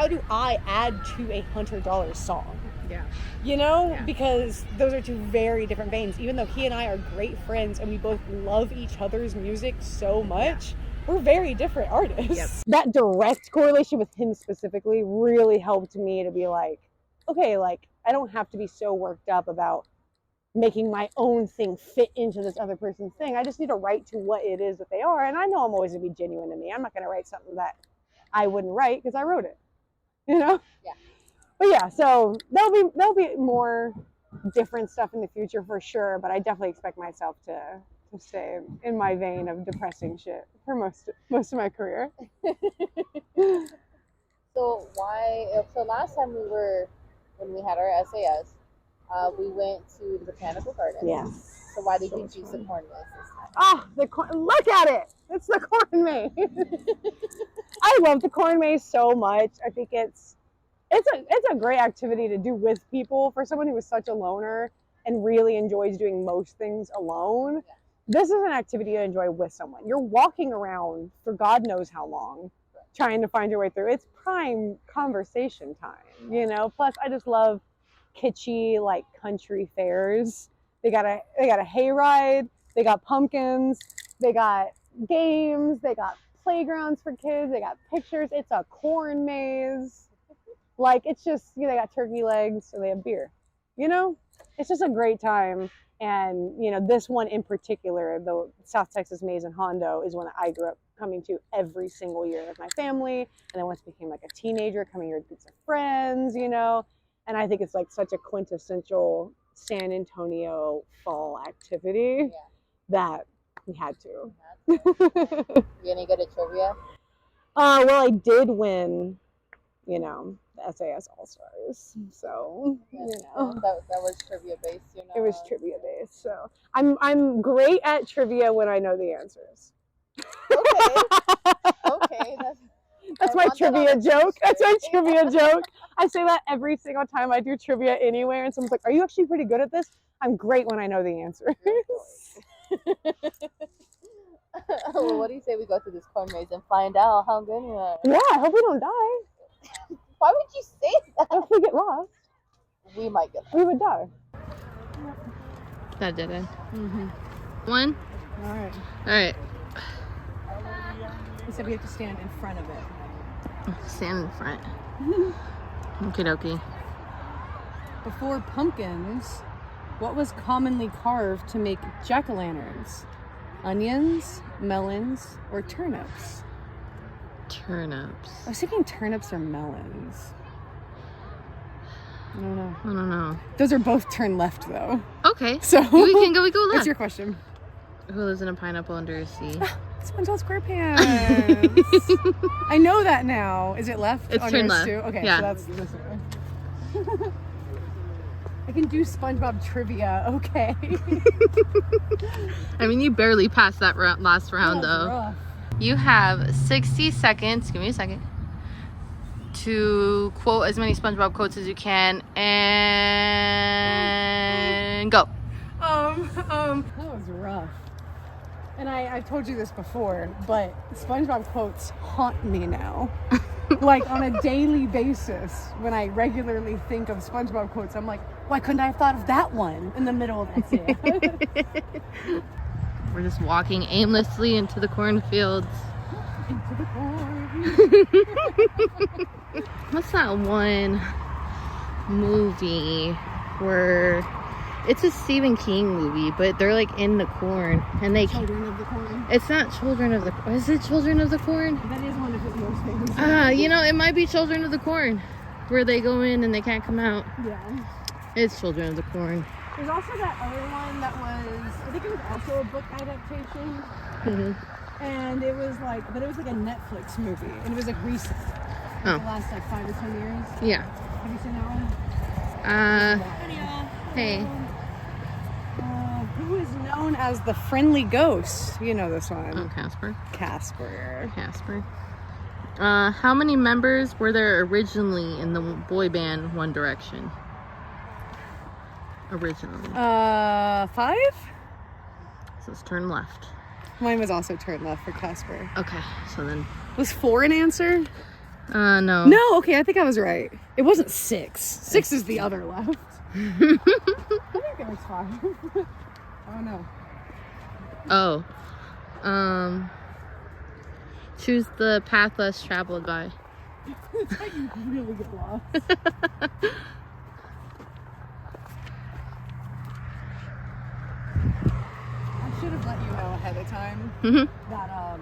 do I add to a $100 song? Yeah. You know, Yeah. because those are two very different veins. Even though he and I are great friends and we both love each other's music so much, we're very different artists. Yep. That direct correlation with him specifically really helped me to be like, okay, like I don't have to be so worked up about making my own thing fit into this other person's thing. I just need to write to what it is that they are. And I know I'm always gonna be genuine to me. I'm not gonna write something that I wouldn't write because I wrote it. You know? Yeah. But yeah, so there'll be more different stuff in the future for sure, but I definitely expect myself to stay in my vein of depressing shit for most of my career. So last time when we had our SAS, we went to the Botanical Gardens. Yes. So why did you choose the corn maze this time? Ah, look at it! It's the corn maze. I love the corn maze so much. I think it's a great activity to do with people for someone who is such a loner and really enjoys doing most things alone. Yeah. This is an activity to enjoy with someone. You're walking around for God knows how long, trying to find your way through. It's prime conversation time, you know. Plus, I just love kitschy like country fairs. They got a hayride. They got pumpkins. They got games. They got playgrounds for kids. They got pictures. It's a corn maze. Like, it's just, you know, they got turkey legs and they have beer. You know, it's just a great time. And, you know, this one in particular, the South Texas Maze in Hondo, is one that I grew up coming to every single year with my family. And then once I became like a teenager, coming here with groups of friends, you know. And I think it's like such a quintessential San Antonio fall activity that we had to. You any good at trivia? Well, I did win, you know, the SAS All-Stars. So, you know. That was trivia based, you know. It was trivia based. So I'm great at trivia when I know the answers. Okay. That's my trivia joke. That's my trivia joke. I say that every single time I do trivia anywhere, and someone's like, "Are you actually pretty good at this?" I'm great when I know the answers. Well, what do you say we go through this corn maze and find out how good you are? Yeah, I hope we don't die. Why would you say that? If we get lost, We might get lost. we would die. That did it. One? All right. Alright. He said we have to stand in front of it. Stand in front. Okie dokie. Before pumpkins, what was commonly carved to make jack-o'-lanterns? Onions, melons, or turnips? Turnips. I was thinking turnips or melons. I don't know. Those are both turn left, though. Okay. So we can go left. What's your question? Who lives in a pineapple under a sea? SpongeBob SquarePants. I know that now. Is it left? It's on turn yours left. Too? Okay, Yeah. so that's this way. I can do SpongeBob trivia. Okay. I mean, you barely passed that last round, That was though. rough. You have 60 seconds. Give me a second. To quote as many SpongeBob quotes as you can, and go. That was rough. And I've told you this before, but SpongeBob quotes haunt me now. Like on a daily basis, when I regularly think of SpongeBob quotes, I'm like, why couldn't I have thought of that one in the middle of that? We're just walking aimlessly into the cornfields. Into the corn. What's that one movie where it's a Stephen King movie, but they're like in the corn and they Children of the Corn. It's not Children of the Corn. Is it Children of the Corn? That is one of his most famous. You know, it might be Children of the Corn, where they go in and they can't come out. Yeah. It's Children of the Corn. There's also that other one that was, I think it was also a book adaptation. And it was like a Netflix movie. And it was like recent. Like the last like 5 or 10 years. Yeah. Have you seen that one? Hey. Who is known as the friendly ghost? You know this one. Oh, Casper. Casper. How many members were there originally in the boy band One Direction? Originally. 5? So let's turn left. Mine was also turn left for Casper. Okay, so then... Was 4 an answer? No. No, okay, I think I was right. It wasn't 6. 6 is the other left. I think there was 5. Oh, no. Oh. Choose the path less traveled by. It's how you really get lost. I should have let you know ahead of time that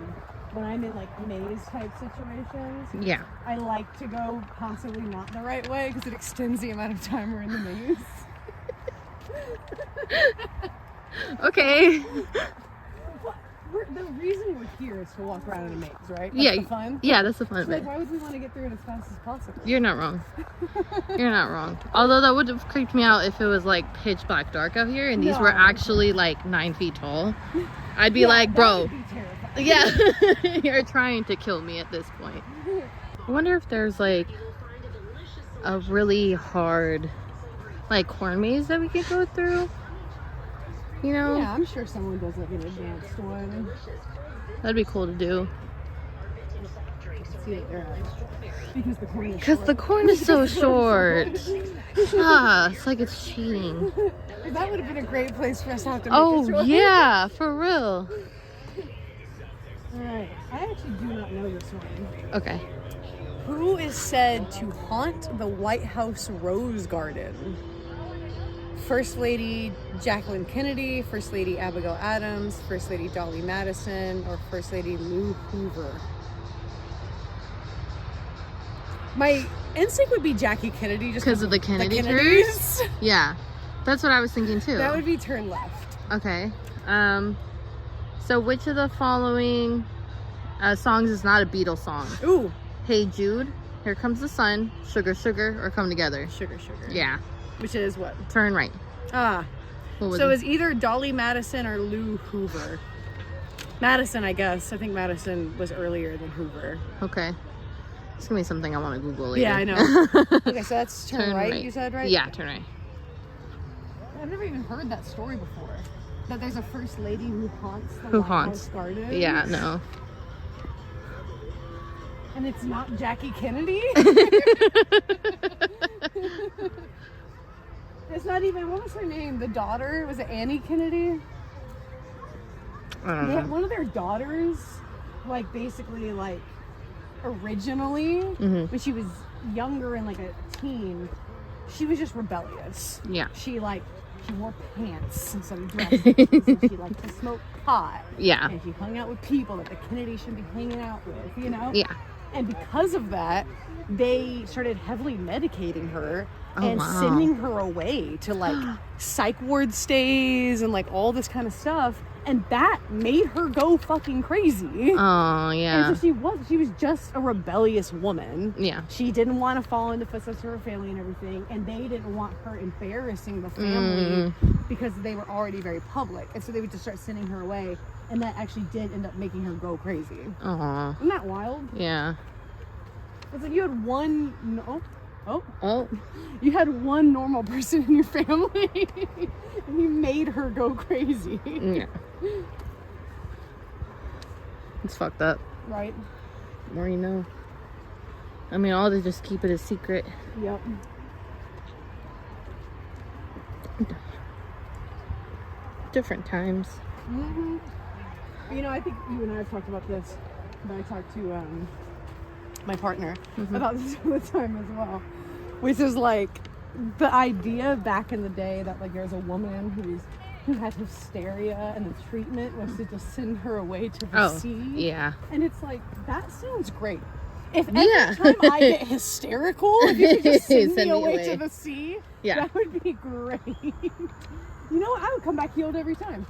when I'm in like maze type situations, Yeah. I like to go possibly not the right way because it extends the amount of time we're in the maze. Okay. The reason we're here is to walk around in a maze, right? That's Yeah. the fun. Yeah, that's the fun of Like, it. why would we want to get through it as fast as possible? You're not wrong. You're not wrong. Although that would have creeped me out if it was like pitch black dark out here and these were actually like 9 feet tall. I'd be like, that bro. would be terrifying. Yeah. You're trying to kill me at this point. I wonder if there's like a really hard like corn maze that we could go through. You know? Yeah, I'm sure someone does like an advanced one. That'd be cool to do. See what they're at. Because the corn is so short. It's like it's cheating. That would have been a great place for us to have to make Oh, this one. yeah, for real. Alright, I actually do not know this one. Okay. Who is said to haunt the White House Rose Garden? First Lady Jacqueline Kennedy, First Lady Abigail Adams, First Lady Dolly Madison, or First Lady Lou Hoover? My instinct would be Jackie Kennedy just Because of the Kennedy Kennedys. curse? Yeah. That's what I was thinking too. That would be turn left. Okay. So which of the following songs is not a Beatles song? Ooh. Hey Jude, Here Comes the Sun, Sugar Sugar, or Come Together? Sugar Sugar. Yeah. Which is what? Turn right. Ah. What was So it? it's either Dolly Madison or Lou Hoover. Madison, I guess. I think Madison was earlier than Hoover. Okay. It's gonna be something I want to Google later. Yeah, I know. Okay, so that's turn right, you said, right? Yeah, turn right. I've never even heard that story before. That there's a first lady who haunts the Who White haunts? House Garden. Yeah, no. And it's not Jackie Kennedy? It's not even, what was her name? The daughter? Was it Annie Kennedy? I don't They had know. one of their daughters, like basically like originally, when she was younger and like a teen, she was just rebellious. Yeah. She wore pants and some dresses, and she liked to smoke pot. Yeah. And she hung out with people that the Kennedys shouldn't be hanging out with, you know? Yeah. And because of that, they started heavily medicating her and wow. sending her away to like psych ward stays and like all this kind of stuff. And that made her go fucking crazy. Oh, yeah. And so she was just a rebellious woman. Yeah. She didn't want to fall into footsteps of her family and everything. And they didn't want her embarrassing the family because they were already very public. And so they would just start sending her away. And that actually did end up making her go crazy. Aw. Isn't that wild? Yeah. It's like you had one... Oh. You had one normal person in your family. And you made her go crazy. Yeah. It's fucked up. Right? The more you know. I mean, all to just keep it a secret. Yep. Different times. Mm-hmm. You know, I think you and I have talked about this. But I talked to my partner about this all the time as well. Which is like the idea back in the day that like there's a woman who had hysteria and the treatment was to just send her away to the sea. Yeah. And it's like, that sounds great. If every Yeah. time I get hysterical, if you could just send Send me me away away. to the sea, Yeah. that would be great. You know what? I would come back healed every time.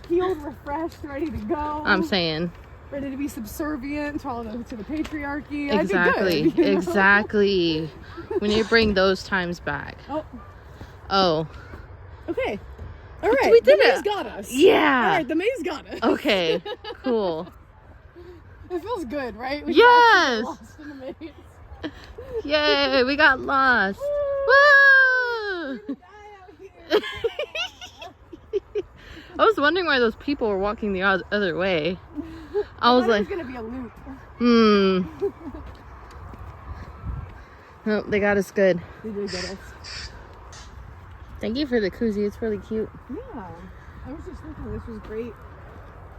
Healed, refreshed, ready to go. I'm saying. Ready to be subservient to the patriarchy. Exactly. I'd be good, you know? Exactly. We need to bring those times back. Oh. Okay. All right. We did the maze it. got us. Yeah. All right. The maze got us. Okay. Cool. It feels good, right? We Yes. got lost in the maze. Yay, we got lost. Woo! Woo! Die out here. I was wondering why those people were walking the other way. I was like, it was gonna be a loop. Nope, they got us good. They did get us. Thank you for the koozie. It's really cute. Yeah. I was just thinking this was great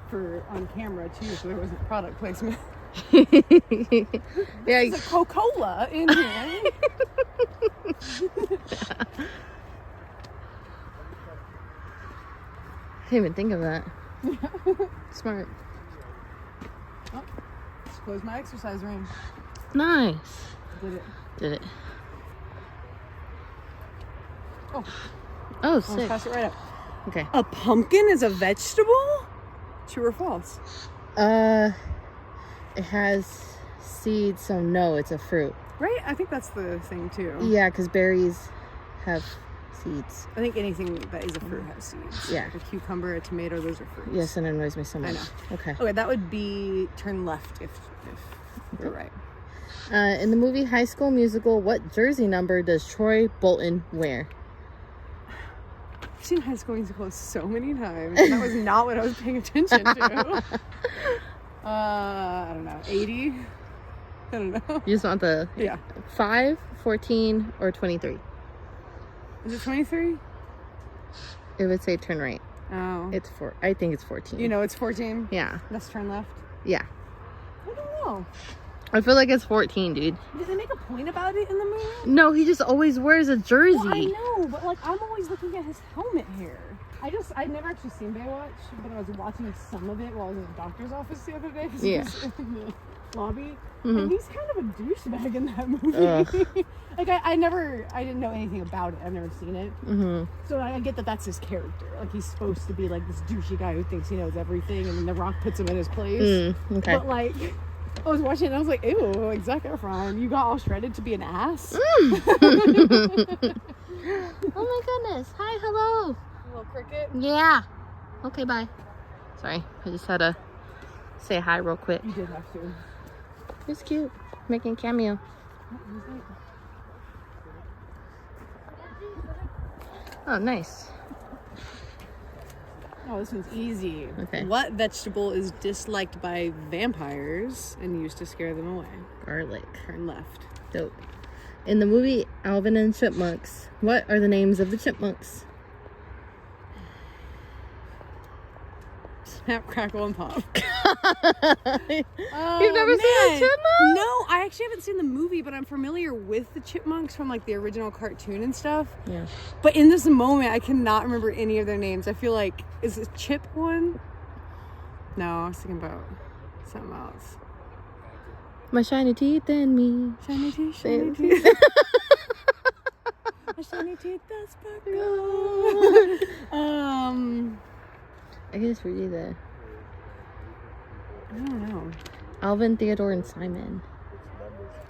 for on camera too, so there wasn't product placement. Yeah. There's a Coca-Cola in here. I didn't even think of that. Smart. Oh, just closed my exercise ring. Nice. Did it. Did it. Oh. Oh, I'll sick. pass it right up. Okay. A pumpkin is a vegetable? True or false? It has seeds, so no, it's a fruit. Right? I think that's the thing too. Yeah, because berries have seeds. I think anything that is a fruit has seeds. Yeah. Like a cucumber, a tomato, those are fruits. Yes, and it annoys me so much. I know. Okay. Okay, that would be turn left if we're right. In the movie High School Musical, what jersey number does Troy Bolton wear? I've seen High School Musical so many times. And that was not what I was paying attention to. I don't know. 80? I don't know. You just want the 5, 14, or 23? Is it 23? It would say turn right. Oh. It's 4. I think it's 14. You know it's 14? Yeah. Let's turn left. Yeah. I don't know. I feel like it's 14, dude. Did they make a point about it in the movie? No, he just always wears a jersey. Well, I know, but like I'm always looking at his helmet here. I'd never actually seen Baywatch, but I was watching some of it while I was in the doctor's office the other day. Yeah. He was in the lobby. Mm-hmm. And he's kind of a douchebag in that movie. Like I didn't know anything about it. I've never seen it. Mm-hmm. So I get that that's his character. Like he's supposed to be like this douchey guy who thinks he knows everything, and then The Rock puts him in his place. Okay. But like, I was watching it and I was like, ew, like Zac Efron, you got all shredded to be an ass? Oh my goodness. Hi, hello. A little cricket. Yeah. Okay, bye. Sorry, I just had to say hi real quick. You did have to. It's cute. Making cameo. Oh, nice. Oh, this one's easy. Okay. What vegetable is disliked by vampires and used to scare them away? Garlic. Turn left. Dope. In the movie Alvin and Chipmunks, what are the names of the chipmunks? Snap, crackle, and pop. You've never seen a chipmunk? No, I actually haven't seen the movie, but I'm familiar with the chipmunks from like the original cartoon and stuff. Yeah. But in this moment, I cannot remember any of their names. I feel like, is it Chip one? No, I was thinking about something else. My shiny teeth and me. Shiny teeth, shiny Shiny teeth. My shiny teeth that sparkle. I can just read you the I don't know. Alvin, Theodore, and Simon.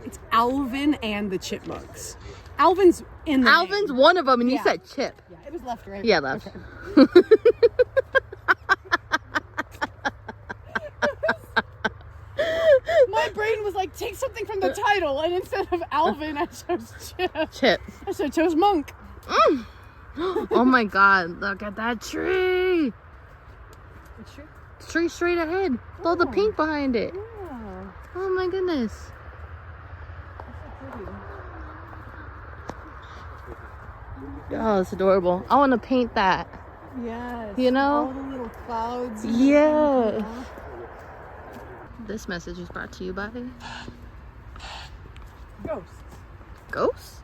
It's Alvin and the Chipmunks. Alvin's in the Alvin's name. one of them, and you Yeah. said Chip. Yeah, it was left, right? Yeah, left. Okay. My brain was like, take something from the title, and instead of Alvin, I chose Chip. Chip. I should have chose Monk. Oh my God! Look at that tree. It's true. Tree straight ahead. With all the Oh. pink behind it. Yeah. Oh my goodness. That's so pretty. Oh, it's adorable. I want to paint that. Yes. You know? All the little clouds. Yeah. This message is brought to you by Ghosts. ghosts.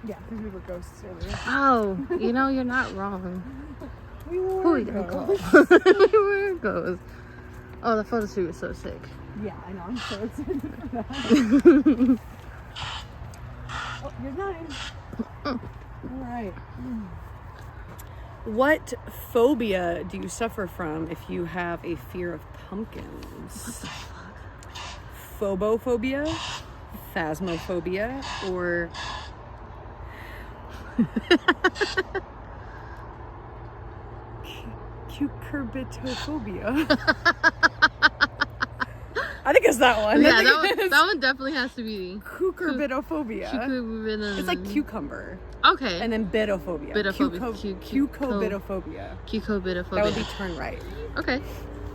Yeah, because we were ghosts earlier. Oh, you know, you're not wrong. We were Who are you gonna call? ghosts. We were ghosts. Oh, the photo shoot was so sick. Yeah, I know. I'm so excited for that. Oh, you're 9. All right. What phobia do you suffer from if you have a fear of pumpkins? What the fuck? Phobophobia, phasmophobia, or cucurbitophobia? I think is that one? Yeah, that one definitely has to be Cucurbidophobia. It's like cucumber. Okay. And then bidophobia. Bidophobia. Cucobidophobia. Cucobidophobia. That would be turn right. Okay.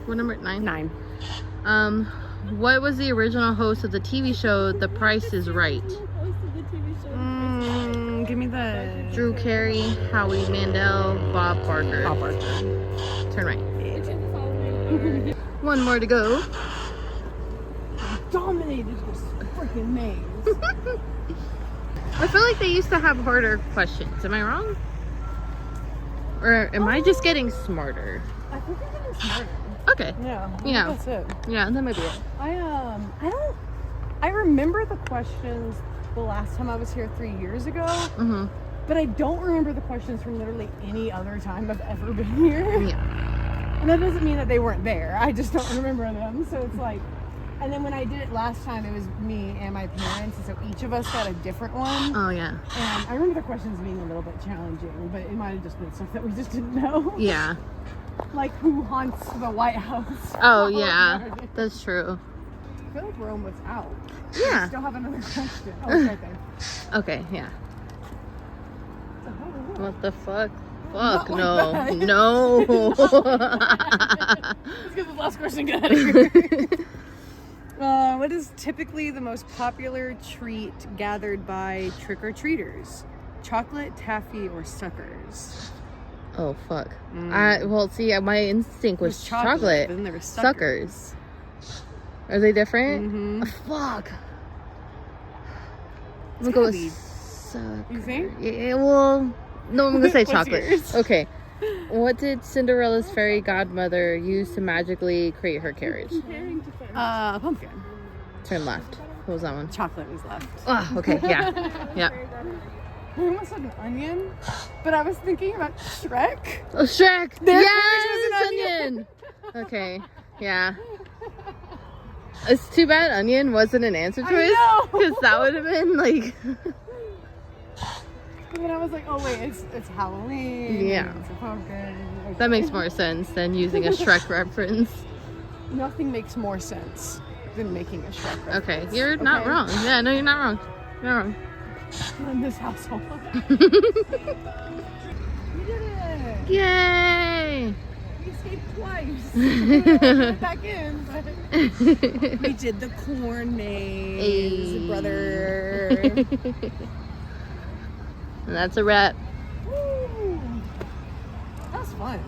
What number? 9? 9. What was the original host of the TV show The Price is Right? Give me the... Drew Carey, Howie Mandel, Bob Barker. Bob Barker. Turn right. One more to go. Dominated this freaking maze. I feel like they used to have harder questions. Am I wrong? Or am I just getting smarter? I think I'm getting smarter. Okay. Yeah. Yeah. That's it. Yeah, that might be it. I remember the questions the last time I was here 3 years ago, but I don't remember the questions from literally any other time I've ever been here. Yeah. And that doesn't mean that they weren't there. I just don't remember them. So it's like, and then when I did it last time, it was me and my parents, and so each of us got a different one. Oh, yeah. And I remember the questions being a little bit challenging, but it might have just been stuff that we just didn't know. Yeah. Like who haunts the White House. Oh, yeah. That's true. I feel like we're almost out. Yeah. We still have another question. Oh, it's right there. Okay, yeah. Oh, What the fuck? Fuck, Not no. like that. No. Let's get the last question. Get out of here. What is typically the most popular treat gathered by trick-or-treaters? Chocolate, taffy, or suckers? Oh, fuck. Well, see, my instinct was chocolate. Then there was Suckers. Are they different? Mm-hmm. Fuck. I'm It's gonna go gotta be- with sucker. You think? Yeah, well, no, I'm gonna say What's chocolate. yours? Okay. What did Cinderella's fairy godmother use to magically create her carriage? Pumpkin. Turn left. What was that one? Chocolate was left. Oh, okay. Yeah. Yeah. I almost said an onion, but I was thinking about Shrek. Oh, Shrek. Their Yes, carriage was an onion. Okay. Yeah. It's too bad onion wasn't an answer choice. know. Because that would have been like. And then I was like, oh wait, it's Halloween. Yeah. and It's a pumpkin. Okay. That makes more sense than using a Shrek reference. Nothing makes more sense than making a Shrek reference. Okay, you're not Okay? wrong. Yeah, no, you're not wrong. You're not wrong. In this household. We did it! Yay! We escaped twice. We went back in, but we did the corn maze, Hey. brother. And that's a wrap. Woo. That was fun.